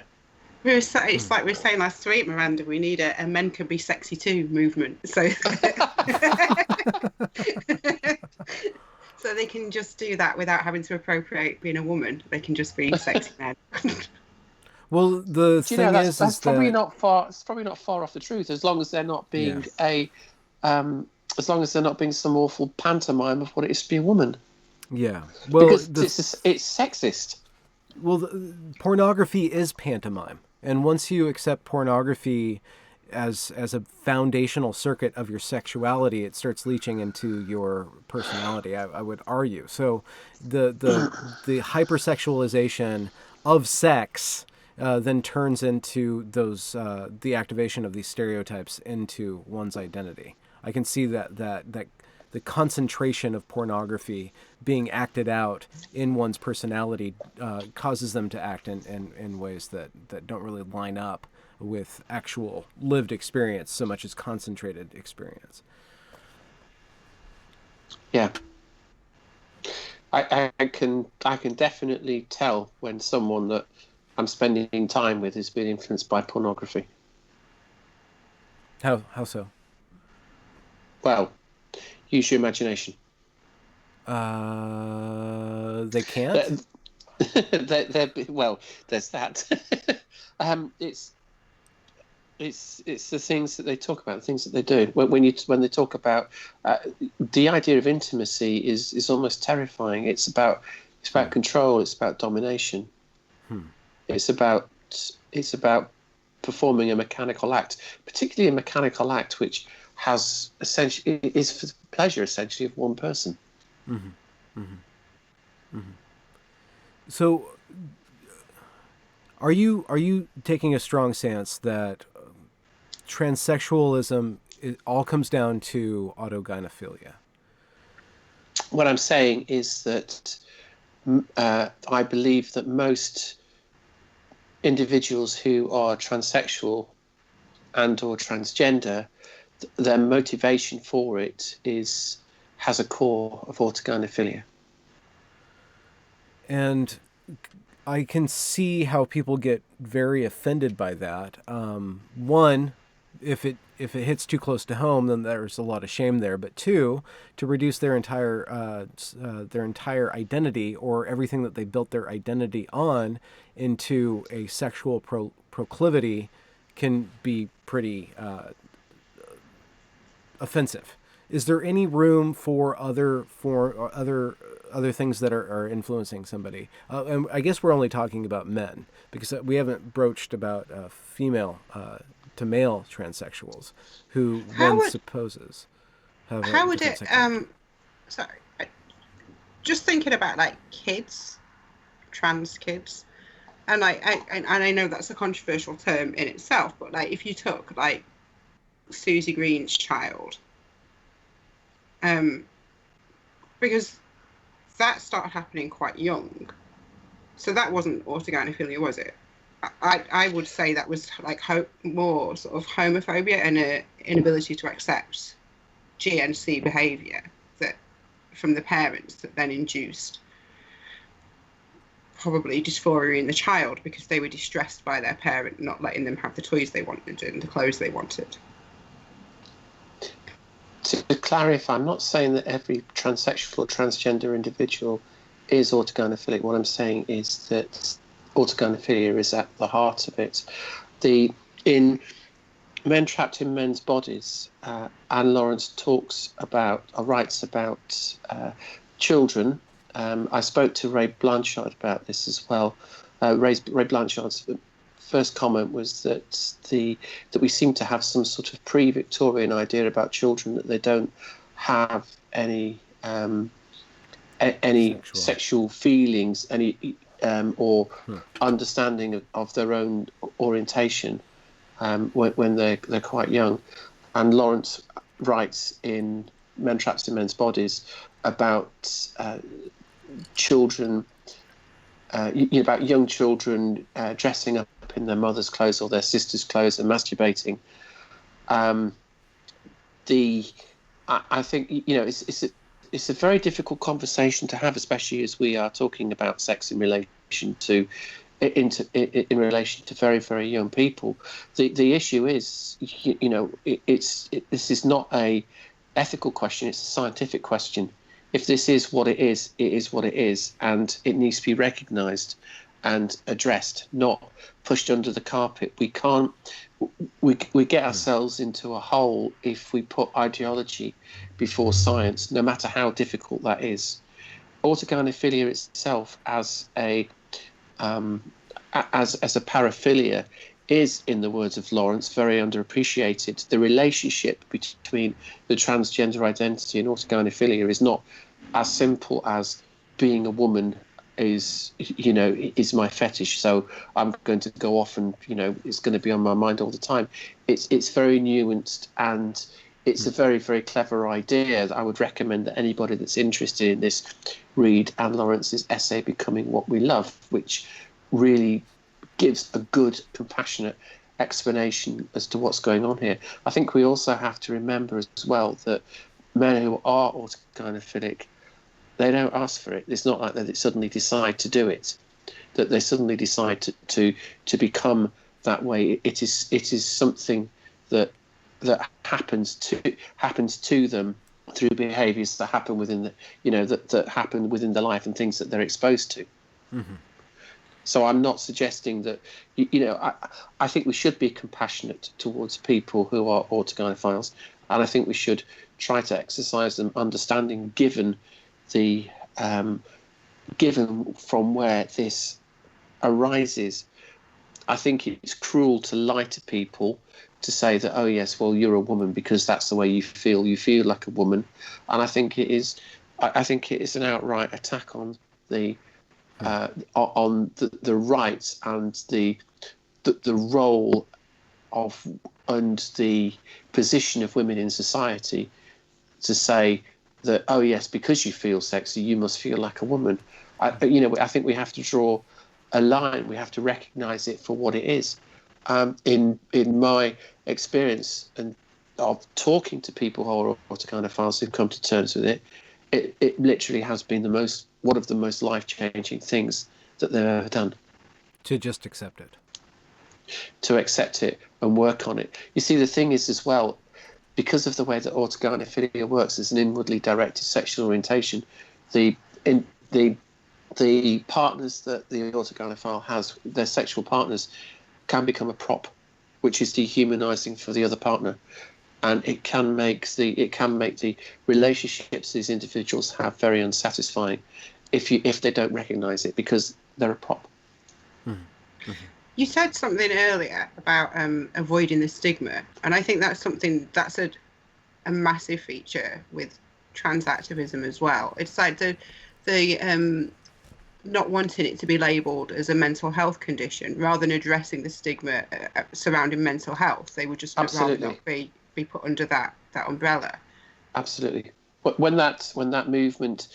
It's like we were saying last week, Miranda, we need a men can be sexy too movement. So so they can just do that without having to appropriate being a woman. They can just be sexy men. Well, the thing that's probably not far. It's probably not far off the truth, as long as they're not being as long as they're not being some awful pantomime of what it is to be a woman. Yeah, well, because it's sexist. Well, pornography is pantomime, and once you accept pornography as a foundational circuit of your sexuality, it starts leaching into your personality, I would argue. So the hypersexualization of sex then turns into those the activation of these stereotypes into one's identity. I can see that the concentration of pornography being acted out in one's personality causes them to act in ways that don't really line up with actual lived experience so much as concentrated experience. Yeah. I can definitely tell when someone that I'm spending time with has been influenced by pornography. How so? Well, use your imagination. They can't. Well, there's that. It's the things that they talk about, the things that they do. When they talk about the idea of intimacy is almost terrifying. It's about control. It's about domination. It's about performing a mechanical act, particularly a mechanical act which has essentially is for the pleasure essentially of one person. So, are you taking a strong stance that transsexualism all comes down to autogynephilia? What I'm saying is that I believe that most individuals who are transsexual and or transgender, their motivation for it has a core of autogynephilia. And I can see how people get very offended by that. One, if it hits too close to home, then there's a lot of shame there. But two, to reduce their entire identity or everything that they built their identity on into a sexual proclivity can be pretty offensive. Is there any room for other things that are influencing somebody? And I guess we're only talking about men, because we haven't broached about female to male transsexuals who supposes have how would it sorry, just thinking about like kids, trans kids, and I know that's a controversial term in itself, but like if you took like Susie Green's child, because that started happening quite young, so that wasn't autogynephilia, was it? I would say that was like more sort of homophobia and an inability to accept GNC behaviour that from the parents that then induced probably dysphoria in the child, because they were distressed by their parent not letting them have the toys they wanted and the clothes they wanted. To clarify, I'm not saying that every transsexual or transgender individual is autogynephilic. What I'm saying is that autogynephilia is at the heart of it. In Men Trapped in Men's Bodies, Anne Lawrence writes about children. I spoke to Ray Blanchard about this as well. Ray Blanchard's first comment was that we seem to have some sort of pre-Victorian idea about children, that they don't have any sexual feelings, or understanding of their own orientation when they're quite young. And Lawrence writes in Men Trapped in Men's Bodies about children, about young children dressing up in their mother's clothes or their sister's clothes and masturbating. I think it's a very difficult conversation to have, especially as we are talking about sex in relation to very, very young people. The issue is, this is not a ethical question; it's a scientific question. If this is what it is what it is, and it needs to be recognised and addressed, not pushed under the carpet. We can't. We get ourselves into a hole if we put ideology before science, no matter how difficult that is. Autogynephilia itself, as a paraphilia, is, in the words of Lawrence, very underappreciated. The relationship between the transgender identity and autogynephilia is not as simple as being a woman is my fetish, so I'm going to go off and it's going to be on my mind all the time. It's very nuanced, and it's a very, very clever idea that I would recommend that anybody that's interested in this read Anne Lawrence's essay Becoming What We Love, which really gives a good, compassionate explanation as to what's going on here. I think we also have to remember as well that men who are autogynephilic, they don't ask for it. It's not like that they suddenly decide to do it, that they suddenly decide to become that way. It is something that happens to them through behaviours that happen within that happen within their life and things that they're exposed to. Mm-hmm. So I'm not suggesting that I think we should be compassionate towards people who are autogynephiles, and I think we should try to exercise them understanding given from where this arises. I think it's cruel to lie to people to say that, oh yes, well, you're a woman because that's the way you feel like a woman. And I think it is an outright attack on the rights and the role of and the position of women in society to say that, oh yes, because you feel sexy, you must feel like a woman. I think we have to draw a line. We have to recognise it for what it is. In my experience and of talking to people who are autogynephiles who've come to terms with it, it literally has been one of the most life-changing things that they've ever done. To just accept it. To accept it and work on it. You see, the thing is as well, because of the way that autogynephilia works as an inwardly directed sexual orientation, the partners that the autogynephile has, their sexual partners, can become a prop, which is dehumanizing for the other partner, and it can make the relationships these individuals have very unsatisfying if they don't recognize it, because they're a prop. Mm-hmm. You said something earlier about avoiding the stigma, and I think that's a massive feature with trans activism as well. It's like the not wanting it to be labelled as a mental health condition, rather than addressing the stigma surrounding mental health. They would just rather not be put under that umbrella. Absolutely. When that movement,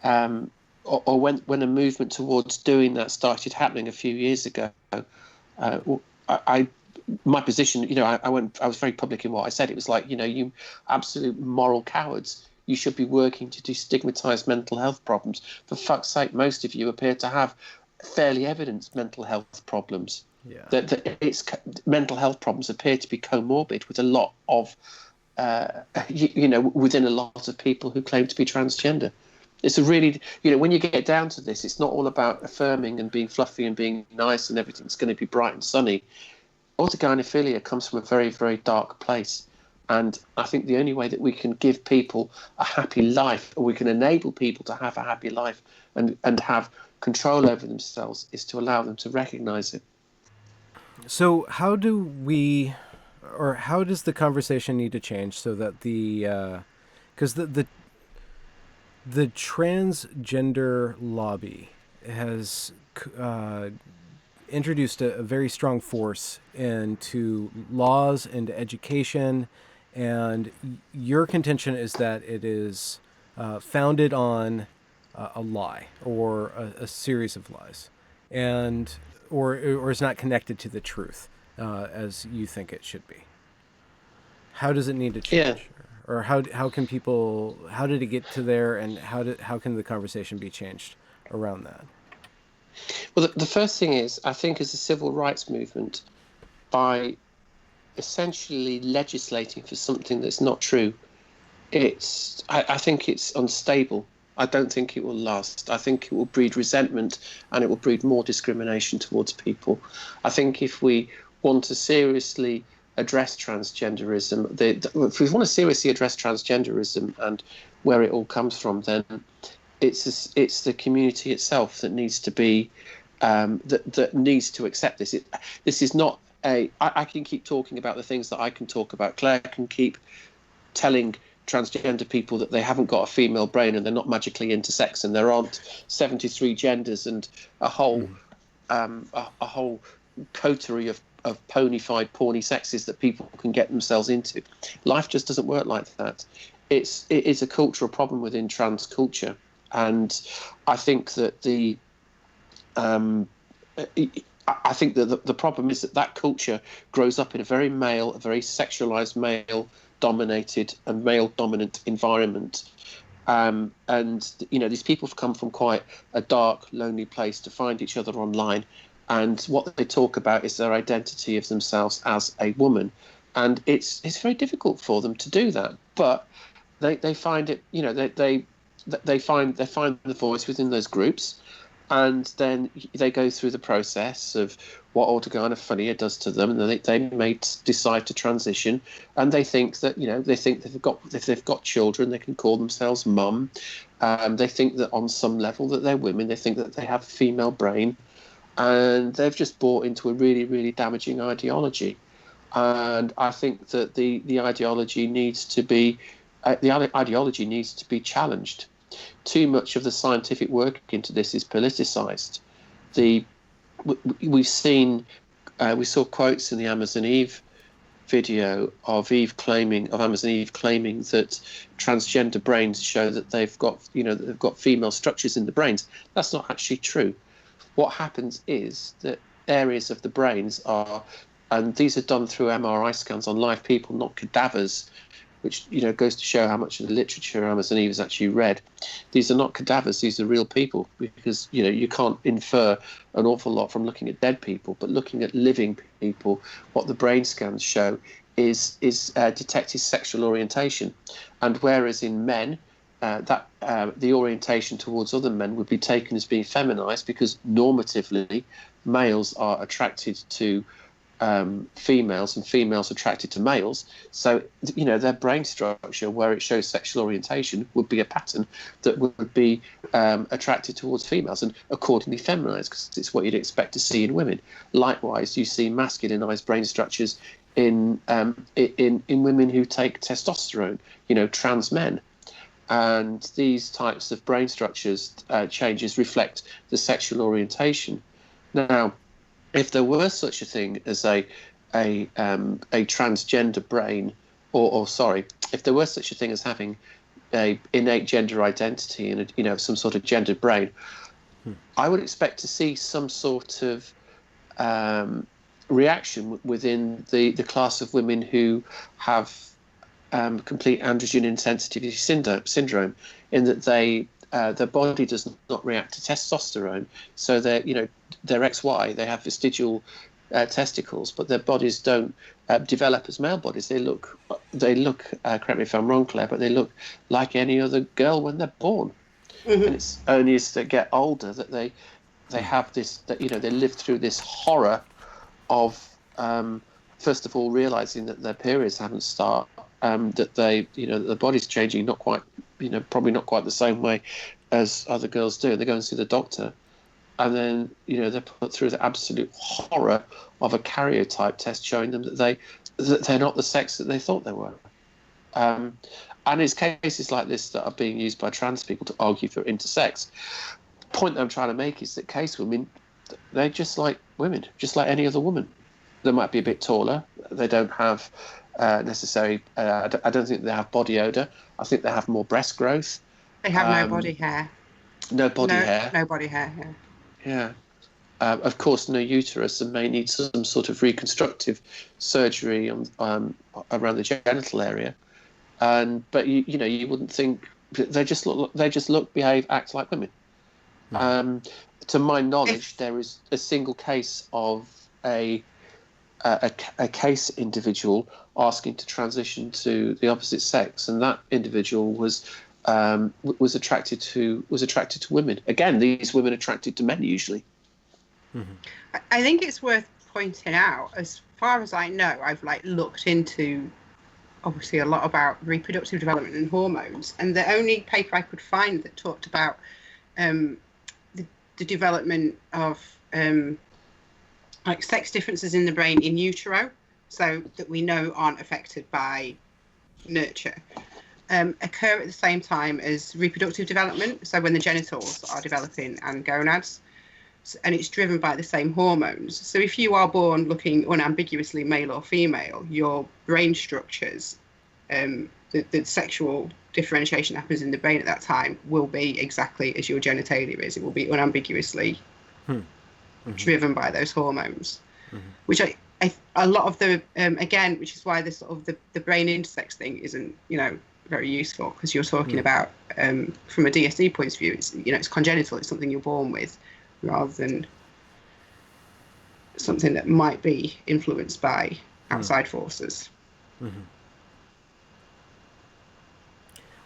or when a movement towards doing that started happening a few years ago, my position, I was very public in what I said. It was like, you absolute moral cowards. You should be working to destigmatise mental health problems. For fuck's sake, most of you appear to have fairly evidenced mental health problems. Yeah. That mental health problems appear to be comorbid with a lot of, within a lot of people who claim to be transgender. It's a really, when you get down to this, it's not all about affirming and being fluffy and being nice and everything's going to be bright and sunny. Autogynephilia comes from a very, very dark place. And I think the only way that we can give people a happy life, or we can enable people to have a happy life and have control over themselves, is to allow them to recognise it. So how does the conversation need to change so that because the transgender lobby has introduced a very strong force into laws and education, and your contention is that it is founded on a lie or a series of lies, or is not connected to the truth as you think it should be. How does it need to change? Yeah. Or how did it get to there, and how can the conversation be changed around that? Well, the first thing is, I think, as a civil rights movement, by essentially legislating for something that's not true, I think it's unstable. I don't think it will last. I think it will breed resentment, and it will breed more discrimination towards people. I think if we want to seriously address transgenderism, if we want to seriously address transgenderism and where it all comes from, then it's the community itself that needs to be that needs to accept this. This is not I can keep talking about the things that I can talk about. Claire can keep telling transgender people that they haven't got a female brain and they're not magically intersex and there aren't 73 genders and a whole coterie of ponified, porny sexes that people can get themselves into. Life just doesn't work like that. It is a cultural problem within trans culture, and I think that I think that the problem is that culture grows up in a very sexualized, male-dominated and male-dominant environment. And, these people have come from quite a dark, lonely place to find each other online. And what they talk about is their identity of themselves as a woman. And it's very difficult for them to do that. But they find it, they find the voice within those groups. And then they go through the process of what autogynephobia does to them, and then they may decide to transition. And they think that if they've got children, they can call themselves mum. They think that on some level that they're women. They think that they have a female brain, and they've just bought into a really, really damaging ideology. And I think that the ideology needs to be challenged. Too much of the scientific work into this is politicized. We saw quotes in the Amazon Eve video of Amazon Eve claiming that transgender brains show that they've got female structures in the brains. That's not actually true. What happens is that areas of the brains are, and these are done through MRI scans on live people, not cadavers, which goes to show how much of the literature Amazon Eve has actually read. These are not cadavers; these are real people, because you can't infer an awful lot from looking at dead people, but looking at living people, what the brain scans show is detected sexual orientation, and whereas in men, the orientation towards other men would be taken as being feminized, because normatively males are attracted to females and females attracted to males. So their brain structure, where it shows sexual orientation, would be a pattern that would be attracted towards females and accordingly feminized, because it's what you'd expect to see in women. Likewise, you see masculinized brain structures in women who take testosterone, trans men. And these types of brain structures changes reflect the sexual orientation. Now, if there were such a thing as a transgender brain, if there were such a thing as having a innate gender identity and some sort of gendered brain, I would expect to see some sort of reaction within the class of women who have complete androgen insensitivity syndrome, in that their body does not react to testosterone, so they're XY, they have vestigial testicles, but their bodies don't develop as male bodies. They look. Correct me if I'm wrong, Claire, but they look like any other girl when they're born. Mm-hmm. And it's only as they get older that they have this. They live through this horror of first of all realizing that their periods haven't started, that the body's changing, not quite, probably not quite the same way as other girls do. They go and see the doctor. And then, they're put through the absolute horror of a karyotype test showing them that they're not the sex that they thought they were. And it's cases like this that are being used by trans people to argue for intersex. The point that I'm trying to make is that case women, they're just like women, just like any other woman. They might be a bit taller. They don't have necessary. I don't think they have body odor. I think they have more breast growth. They have no body hair. No body hair. No body hair. Yeah. Of course, no uterus, and may need some sort of reconstructive surgery around the genital area. But you wouldn't think they just look, behave, act like women. To my knowledge, there is a single case of a case individual asking to transition to the opposite sex, and that individual was attracted to women. Again, these women attracted to men usually. Mm-hmm. I think it's worth pointing out, as far as I know, I've looked into obviously a lot about reproductive development and hormones, and the only paper I could find that talked about the development of sex differences in the brain in utero, so that we know aren't affected by nurture, occur at the same time as reproductive development, so when the genitals are developing and gonads, and it's driven by the same hormones. So if you are born looking unambiguously male or female, your brain structures, the sexual differentiation happens in the brain at that time, will be exactly as your genitalia is. It will be unambiguously driven by those hormones, which a lot of the again, which is why this sort of the brain intersex thing isn't very useful, because you're talking about from a DSD point of view, it's it's congenital, it's something you're born with, rather than something that might be influenced by outside forces.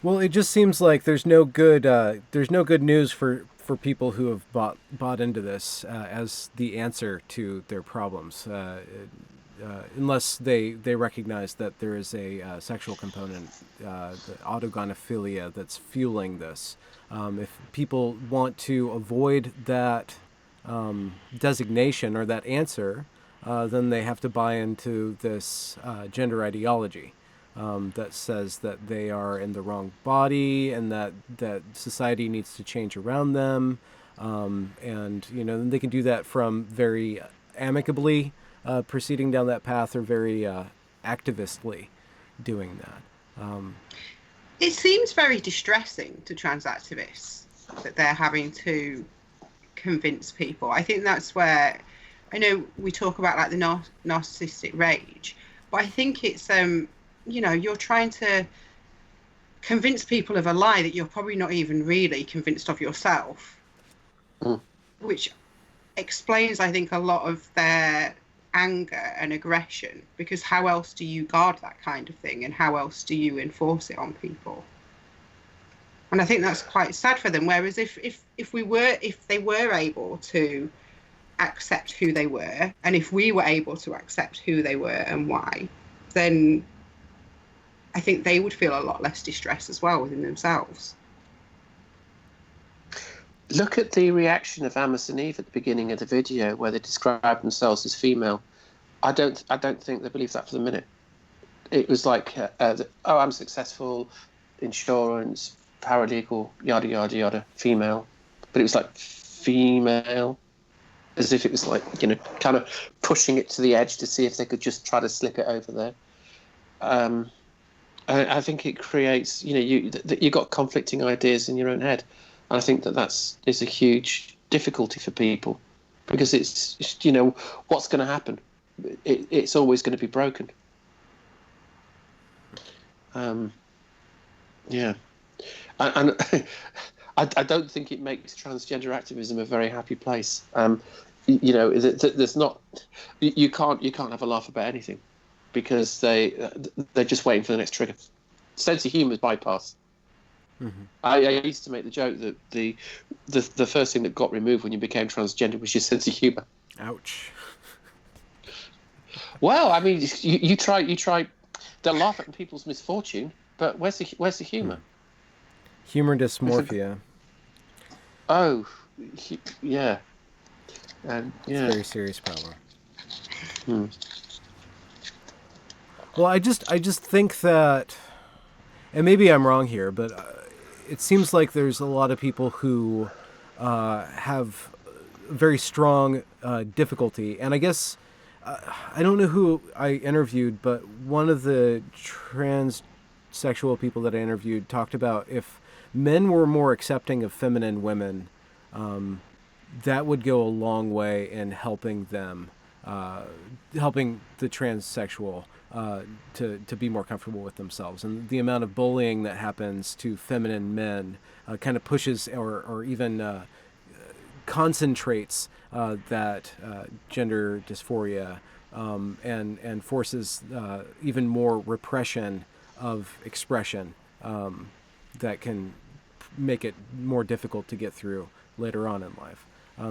Well, it just seems like there's no good news for people who have bought into this as the answer to their problems, unless they recognize that there is a sexual component, the autogynephilia, that's fueling this. If people want to avoid that designation or that answer, then they have to buy into this gender ideology. That says that they are in the wrong body and that society needs to change around them. And they can do that from very amicably proceeding down that path, or very activistly doing that. It seems very distressing to trans activists that they're having to convince people. I think that's where, I know we talk about like the narcissistic rage, but I think it's you're trying to convince people of a lie that you're probably not even really convinced of yourself, which explains, I think, a lot of their anger and aggression, because how else do you guard that kind of thing, and how else do you enforce it on people? And I think that's quite sad for them. Whereas if they were able to accept who they were, and if we were able to accept who they were and why, then I think they would feel a lot less distress as well within themselves. Look at the reaction of Amos and Eve at the beginning of the video, where they describe themselves as female. I don't think they believe that for the minute. It was like, I'm successful, insurance, paralegal, yada yada yada, female. But it was like female, as if it was like kind of pushing it to the edge to see if they could just try to slip it over there. I think it creates, you got conflicting ideas in your own head. And I think that is a huge difficulty for people, because it's what's going to happen? It's always going to be broken. Yeah. And I don't think it makes transgender activism a very happy place. There's not, you can't have a laugh about anything, because they're just waiting for the next trigger. Sense of humour is bypassed. I used to make the joke that the first thing that got removed when you became transgender was your sense of humour. Ouch. Well, I mean, you try. They'll laugh at people's misfortune, but where's the humour? Humor dysmorphia. Oh, yeah. Yeah. It's a very serious problem. Well, I just think that, and maybe I'm wrong here, but it seems like there's a lot of people who have very strong difficulty. And I guess, I don't know who I interviewed, but one of the transsexual people that I interviewed talked about if men were more accepting of feminine women, that would go a long way in helping them, helping the transsexual to be more comfortable with themselves. And the amount of bullying that happens to feminine men kind of pushes or even concentrates that gender dysphoria and forces even more repression of expression that can make it more difficult to get through later on in life.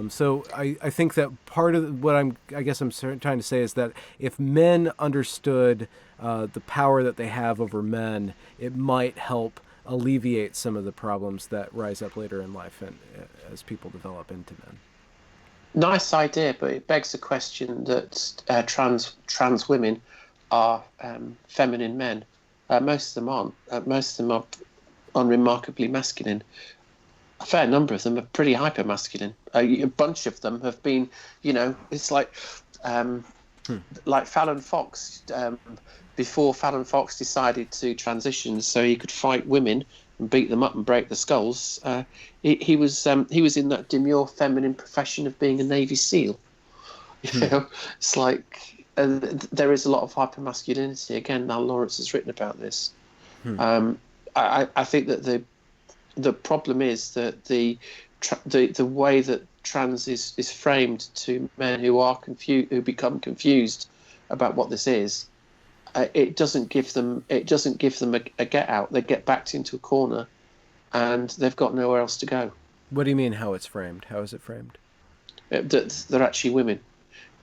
So I think that part of what I'm trying to say is that if men understood the power that they have over men, it might help alleviate some of the problems that rise up later in life and as people develop into men. Nice idea, but it begs the question that trans women are feminine men. Most of them aren't. Most of them are unremarkably masculine. A fair number of them are pretty hyper-masculine. A bunch of them have been, it's like Fallon Fox. Before Fallon Fox decided to transition so he could fight women, and beat them up and break the skulls. He was in that demure feminine profession of being a Navy SEAL. You know, it's like there is a lot of hypermasculinity. Again, Mal Lawrence has written about this. I think that the problem is that the way that trans is framed to men who are confused, who become confused about what this is. It doesn't give them a get out. They get backed into a corner, and they've got nowhere else to go. What do you mean? How it's framed? How is it framed? That they're actually women.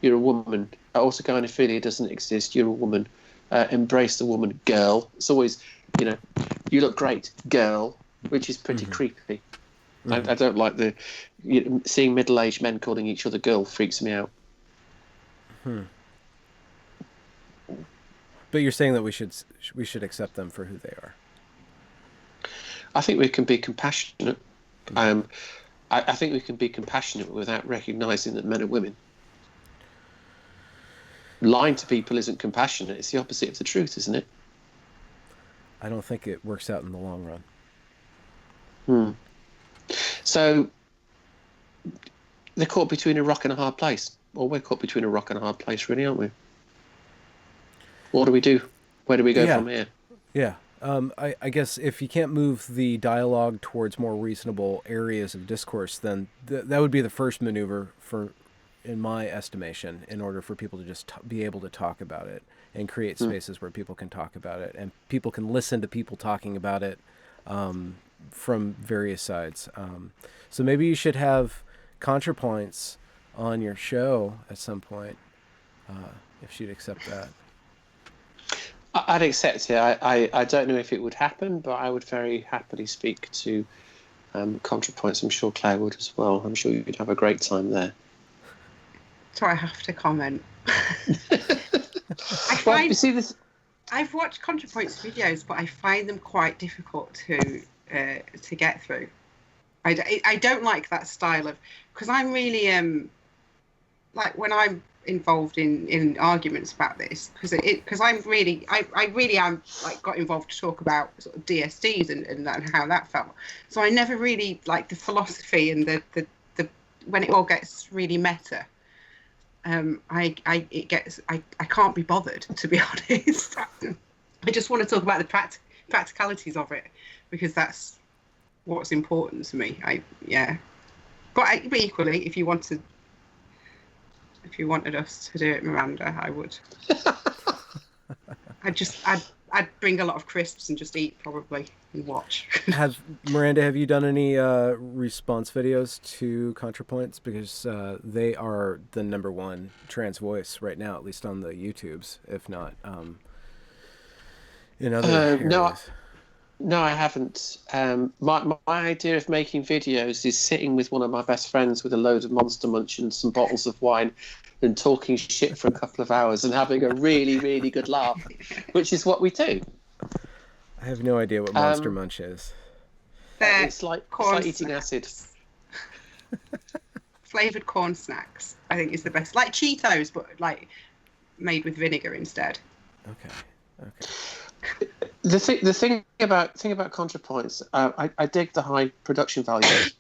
You're a woman. Autogynephilia doesn't exist. You're a woman. Embrace the woman, girl. It's always, you look great, girl, which is pretty creepy. I don't like seeing middle-aged men calling each other girl freaks me out. But you're saying that we should accept them for who they are. I think we can be compassionate. I think we can be compassionate without recognising that men are women. Lying to people isn't compassionate. It's the opposite of the truth, isn't it? I don't think it works out in the long run. So they're caught between a rock and a hard place. Or we're caught between a rock and a hard place, really, aren't we? What do we do? Where do we go from here? Yeah. I guess if you can't move the dialogue towards more reasonable areas of discourse, then that would be the first maneuver in my estimation, in order for people to just be able to talk about it and create spaces where people can talk about it and people can listen to people talking about it from various sides. So maybe you should have ContraPoints on your show at some point, if she'd accept that. I'd accept it. I don't know if it would happen, but I would very happily speak to ContraPoints. I'm sure Claire would as well. I'm sure you'd have a great time there. So I have to comment. I've watched ContraPoints videos, but I find them quite difficult to get through. I don't like that style of, because I'm really like when I'm involved in arguments about this, because I really am like got involved to talk about sort of DSDs and how that felt. So I never really like the philosophy and the when it all gets really meta. I can't be bothered, to be honest. I just want to talk about the practicalities of it, because that's what's important to me. But equally, if you wanted us to do it, Miranda, I would. I'd bring a lot of crisps and just eat, probably, and watch. Miranda, have you done any response videos to ContraPoints? Because they are the #1 trans voice right now, at least on the YouTubes, if not in other areas. No, I haven't. My idea of making videos is sitting with one of my best friends with a load of Monster Munch and some bottles of wine and talking shit for a couple of hours and having a really, really good laugh, which is what we do. I have no idea what Monster Munch is. It's like eating acid. Flavoured corn snacks, I think, is the best. Like Cheetos, but like made with vinegar instead. Okay. The thing about ContraPoints, I dig the high production values.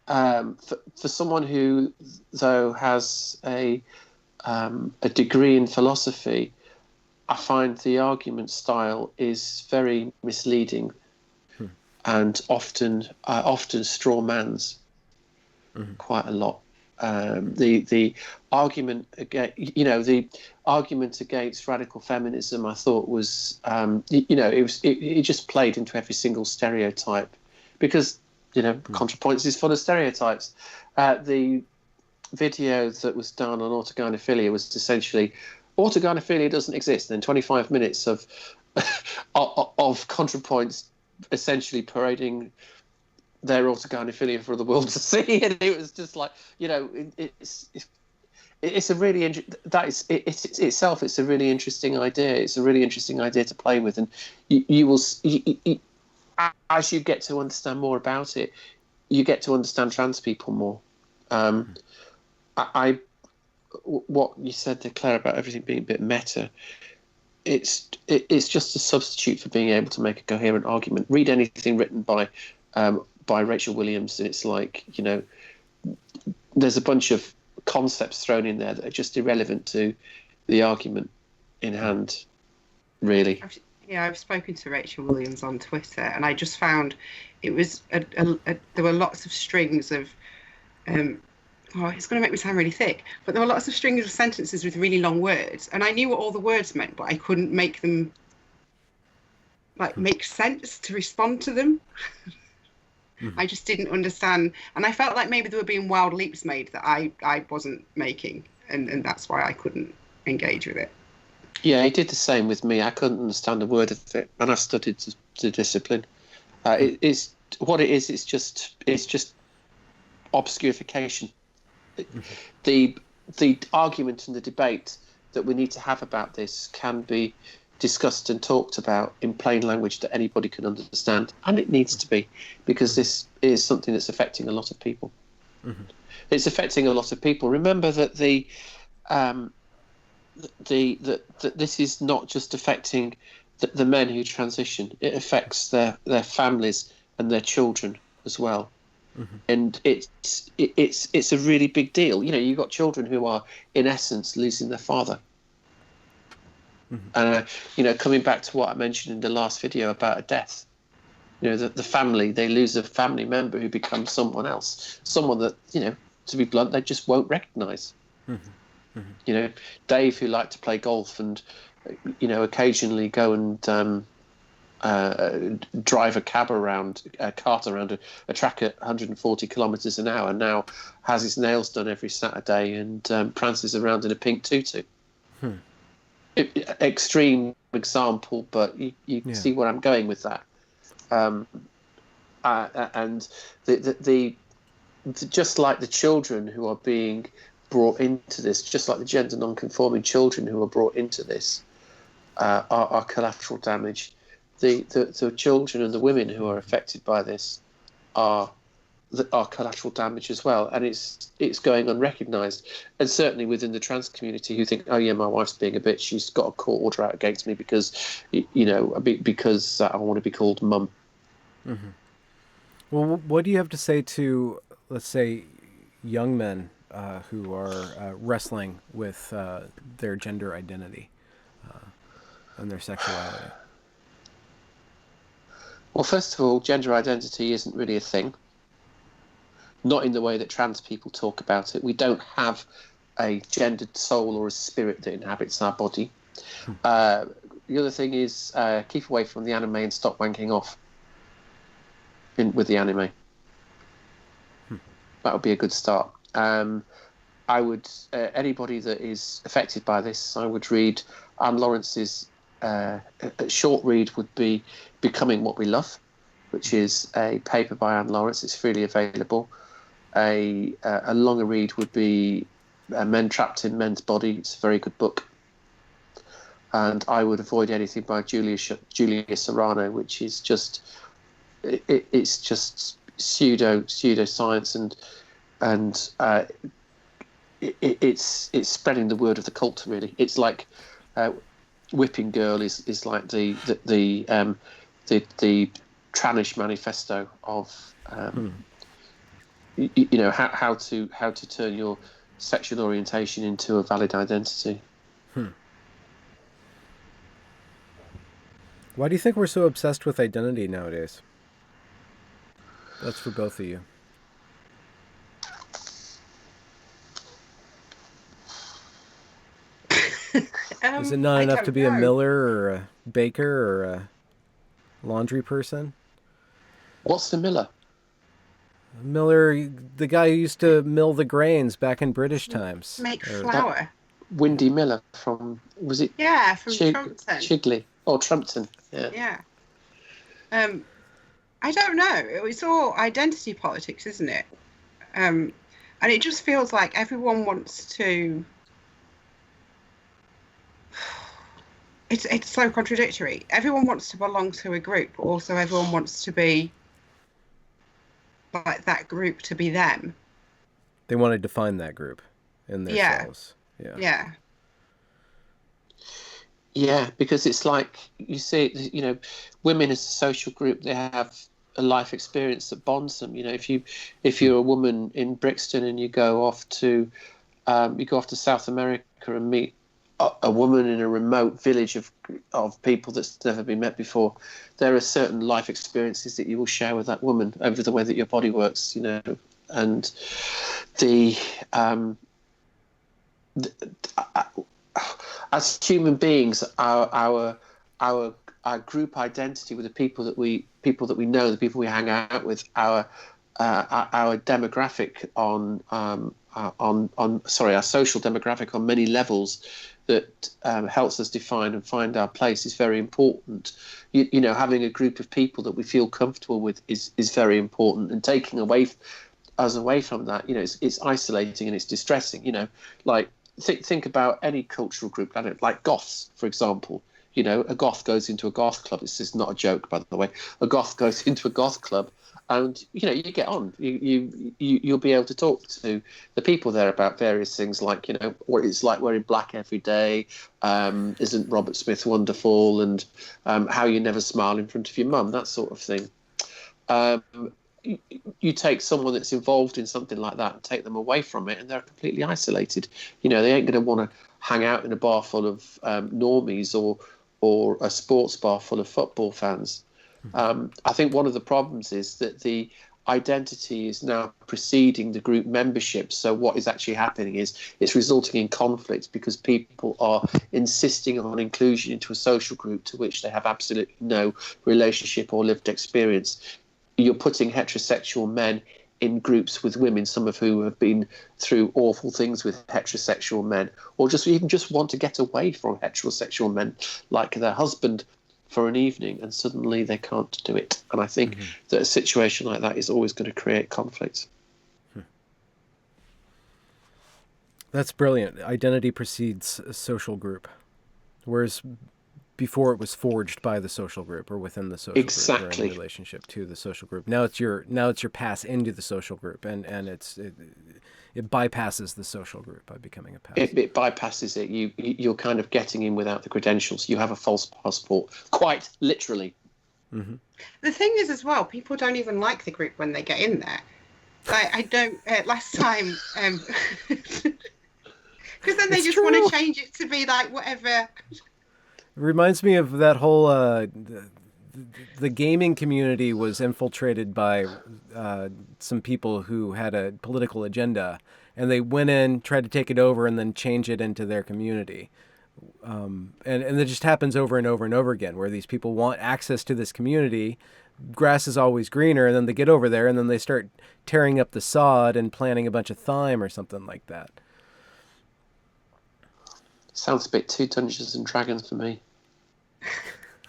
For someone who, though, has a degree in philosophy, I find the argument style is very misleading, and often straw mans quite a lot. The argument against radical feminism, I thought was it just played into every single stereotype, because ContraPoints is full of stereotypes. The video that was done on autogynephilia was essentially autogynephilia doesn't exist, and then 25 minutes of ContraPoints essentially parading their autogynephilia for the world to see, and it was just like, it's a really it's a really interesting idea. It's a really interesting idea to play with, and you will as you get to understand more about it, you get to understand trans people more. What you said there, Claire, about everything being a bit meta, it's just a substitute for being able to make a coherent argument. Read anything written by Rachel Williams, and it's like, there's a bunch of concepts thrown in there that are just irrelevant to the argument in hand, really. I've spoken to Rachel Williams on Twitter, and I just found it was there were lots of strings of it's going to make me sound really thick, but there were lots of strings of sentences with really long words, and I knew what all the words meant, but I couldn't make them make sense to respond to them. I just didn't understand, and I felt like maybe there were being wild leaps made that I wasn't making, and that's why I couldn't engage with it. Yeah, he did the same with me. I couldn't understand a word of it, and I studied the discipline. It's what it is. It's just obscurification. The argument and the debate that we need to have about this can be discussed and talked about in plain language that anybody can understand, and it needs to be, because this is something that's affecting a lot of people. Mm-hmm. It's affecting a lot of people. Remember that that this is not just affecting the men who transition; it affects their families and their children as well. Mm-hmm. And it's a really big deal. You've got children who are, in essence, losing their father. Mm-hmm. And coming back to what I mentioned in the last video about a death, the family, they lose a family member who becomes someone else, someone that, to be blunt, they just won't recognise. Mm-hmm. Mm-hmm. Dave, who liked to play golf and occasionally go and drive a cart around a track at 140 kilometres an hour, now has his nails done every Saturday and prances around in a pink tutu. Extreme example, but you see where I'm going with that. And the just like the children who are being brought into this, just like the gender non-conforming children who are brought into this, are collateral damage. The children and the women who are affected by this are collateral damage as well, and it's going unrecognised. And certainly within the trans community, who think, oh yeah, my wife's being a bitch, she's got a court order out against me because because I want to be called mum. Mm-hmm. Well, what do you have to say to, let's say, young men who are wrestling with their gender identity and their sexuality? Well, first of all, gender identity isn't really a thing. Not in the way that trans people talk about it. We don't have a gendered soul or a spirit that inhabits our body. The other thing is keep away from the anime and stop wanking off with the anime. That would be a good start. I would anybody that is affected by this, I would read Anne Lawrence's a short read would be Becoming What We Love, which is a paper by Anne Lawrence. It's freely available. A longer read would be Men Trapped in Men's Body. It's a very good book. And I would avoid anything by Julia Serrano, which is just it's just pseudo science and it's spreading the word of the cult, really. It's like Whipping Girl is like the trannish manifesto of how to turn your sexual orientation into a valid identity. Why do you think we're so obsessed with identity nowadays? That's for both of you. Is it not enough to be a miller or a baker or a laundry person? What's the miller? A miller, the guy who used to mill the grains back in British times. Make flour. Windy Miller from, was it? Yeah, from Trumpton. Chigley. Oh, Trumpton. Yeah. I don't know. It's all identity politics, isn't it? And it just feels like everyone wants to... It's so contradictory. Everyone wants to belong to a group, but also everyone wants to be like that group to be them. They want to define that group in themselves. Yeah. Yeah, because it's like you see, you know, women as a social group, they have a life experience that bonds them. You know, if you're a woman in Brixton and you go off to South America and meet a woman in a remote village of people that's never been met before, there are certain life experiences that you will share with that woman over the way that your body works. You know, and the as human beings, our group identity with the people that we know, the people we hang out with, our demographic our social demographic on many levels that helps us define and find our place is very important. You know, having a group of people that we feel comfortable with is very important, and taking us away from that, you know, it's isolating and it's distressing. You know, like think about any cultural group, like goths, for example. You know, a goth goes into a goth club. This is not a joke, by the way. A goth goes into a goth club, and you know, you get on. You'll be able to talk to the people there about various things, like, you know, what it's like wearing black every day. Isn't Robert Smith wonderful? And how you never smile in front of your mum, that sort of thing. You take someone that's involved in something like that and take them away from it, and they're completely isolated. You know, they ain't going to want to hang out in a bar full of normies or a sports bar full of football fans. I think one of the problems is that the identity is now preceding the group membership. So what is actually happening is it's resulting in conflict because people are insisting on inclusion into a social group to which they have absolutely no relationship or lived experience. You're putting heterosexual men in groups with women, some of who have been through awful things with heterosexual men, or just want to get away from heterosexual men, like their husband, for an evening, and suddenly they can't do it. And I think that a situation like that is always going to create conflict. That's brilliant. Identity precedes a social group, whereas before it was forged by the social group or within the social group or in relationship to the social group. Now it's your pass into the social group, and it bypasses the social group by becoming a pass. It bypasses it. You're kind of getting in without the credentials. You have a false passport, quite literally. Mm-hmm. The thing is, as well, people don't even like the group when they get in there. Like, I don't. Last time, because then they just want to change it to be like whatever. It reminds me of that whole the gaming community was infiltrated by some people who had a political agenda, and they went in, tried to take it over, and then change it into their community. And it just happens over and over and over again, where these people want access to this community. Grass is always greener, and then they get over there, and then they start tearing up the sod and planting a bunch of thyme or something like that. Sounds a bit too Dungeons and Dragons for me.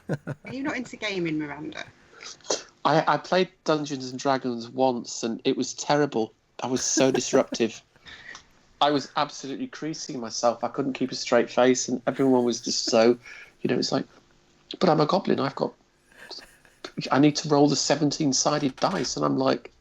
Are you not into gaming, Miranda? I played Dungeons and Dragons once, and it was terrible. I was so disruptive. I was absolutely creasing myself. I couldn't keep a straight face, and everyone was just so, you know, it's like, but I'm a goblin. I need to roll the 17-sided dice, and I'm like,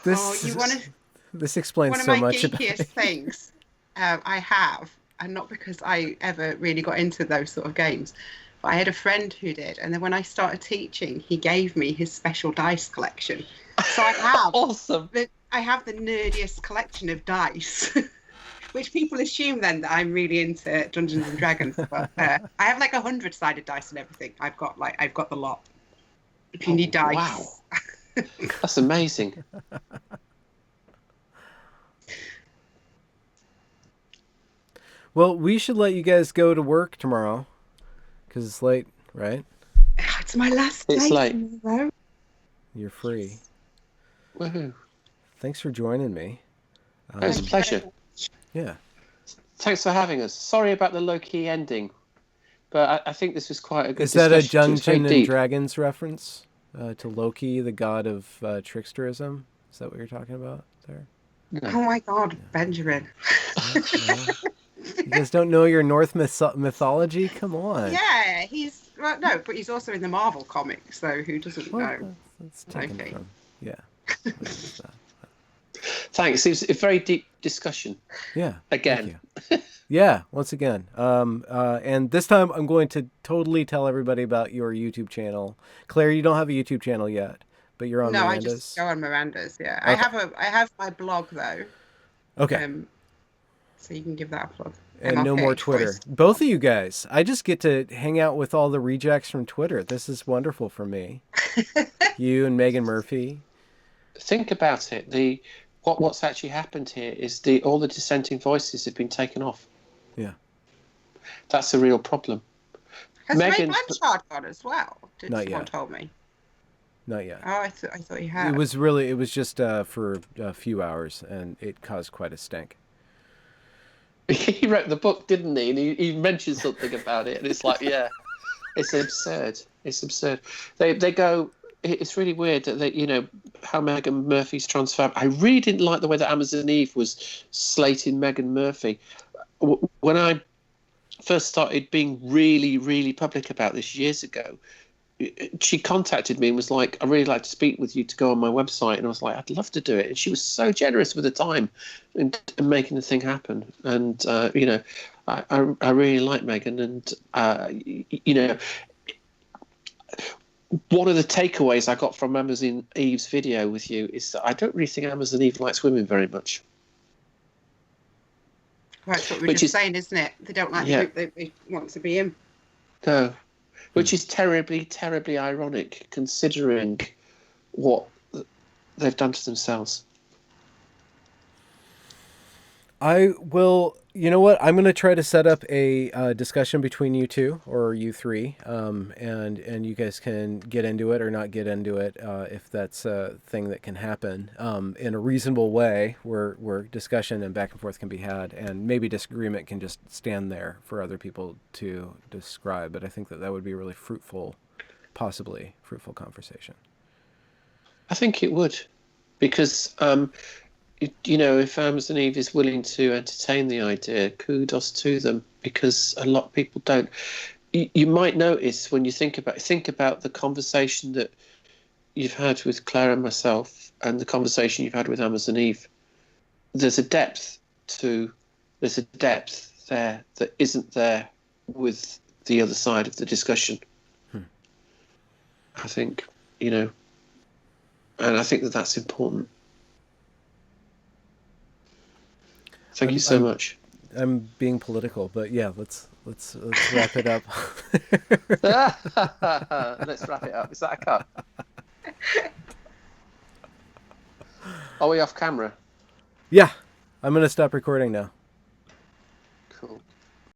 this explains so much. One of my geekiest things I have, and not because I ever really got into those sort of games, but I had a friend who did, and then when I started teaching, he gave me his special dice collection. So I have awesome. I have the nerdiest collection of dice, which people assume then that I'm really into Dungeons and Dragons. But I have like 100-sided dice and everything. I've got the lot. If you need dice. Wow, that's amazing. Well, we should let you guys go to work tomorrow, because it's late, right? It's my last day. It's late. You're free. Woohoo. Thanks for joining me. It was a pleasure. Yeah. Thanks for having us. Sorry about the low-key ending, but I think this was quite a good discussion. Is that a Dungeons and deep. Dragons reference to Loki, the god of tricksterism? Is that what you're talking about there? No. Oh my God, Benjamin. Yeah. You guys don't know your Norse mythology? Come on. Yeah, no, but he's also in the Marvel comics, so who doesn't know? That's taken from. Yeah. Thanks. It was a very deep discussion. Yeah. Again. Thank you. Yeah, once again. And this time I'm going to totally tell everybody about your YouTube channel. Claire, you don't have a YouTube channel yet, but you're on No, I just Miranda's. go on Miranda's. Yeah, Okay. I have my blog though. Okay. So you can give that a plug. And no more MLK Twitter. Voice. Both of you guys. I just get to hang out with all the rejects from Twitter. This is wonderful for me. You and Megan Murphy. Think about it. What's actually happened here is all the dissenting voices have been taken off. Yeah. That's a real problem. Has Megan- Ray Blanchard gone as well? Not Someone yet. told me. Not yet. Oh, I thought he had. It was just for a few hours, and it caused quite a stink. He wrote the book, didn't he? And he mentioned something about it, and it's like, yeah, it's absurd. It's absurd. They go. It's really weird that how Megan Murphy's transformed. I really didn't like the way that Amazon Eve was slating Megan Murphy. When I first started being really, really public about this years ago, she contacted me and was like, "I'd really like to speak with you to go on my website." And I was like, "I'd love to do it." And she was so generous with the time and making the thing happen. And I really like Megan. And one of the takeaways I got from Amazon Eve's video with you is that I don't really think Amazon Eve likes women very much. That's what we were just saying, isn't it? They don't like the group they want to be in. No. Which is terribly, terribly ironic, considering what they've done to themselves. I will. You know what? I'm going to try to set up a discussion between you two or you three, and you guys can get into it or not get into it if that's a thing that can happen in a reasonable way, where discussion and back and forth can be had, and maybe disagreement can just stand there for other people to describe. But I think that would be a really fruitful, possibly fruitful conversation. I think it would, because if Amazon Eve is willing to entertain the idea, kudos to them, because a lot of people don't. You might notice when you think about the conversation that you've had with Claire and myself, and the conversation you've had with Amazon Eve. There's a depth there that isn't there with the other side of the discussion. I think, and I think that's important. Thank you so much. I'm being political, but yeah, let's wrap it up. Let's wrap it up. Is that a cut? Are we off camera? Yeah, I'm gonna stop recording now. Cool.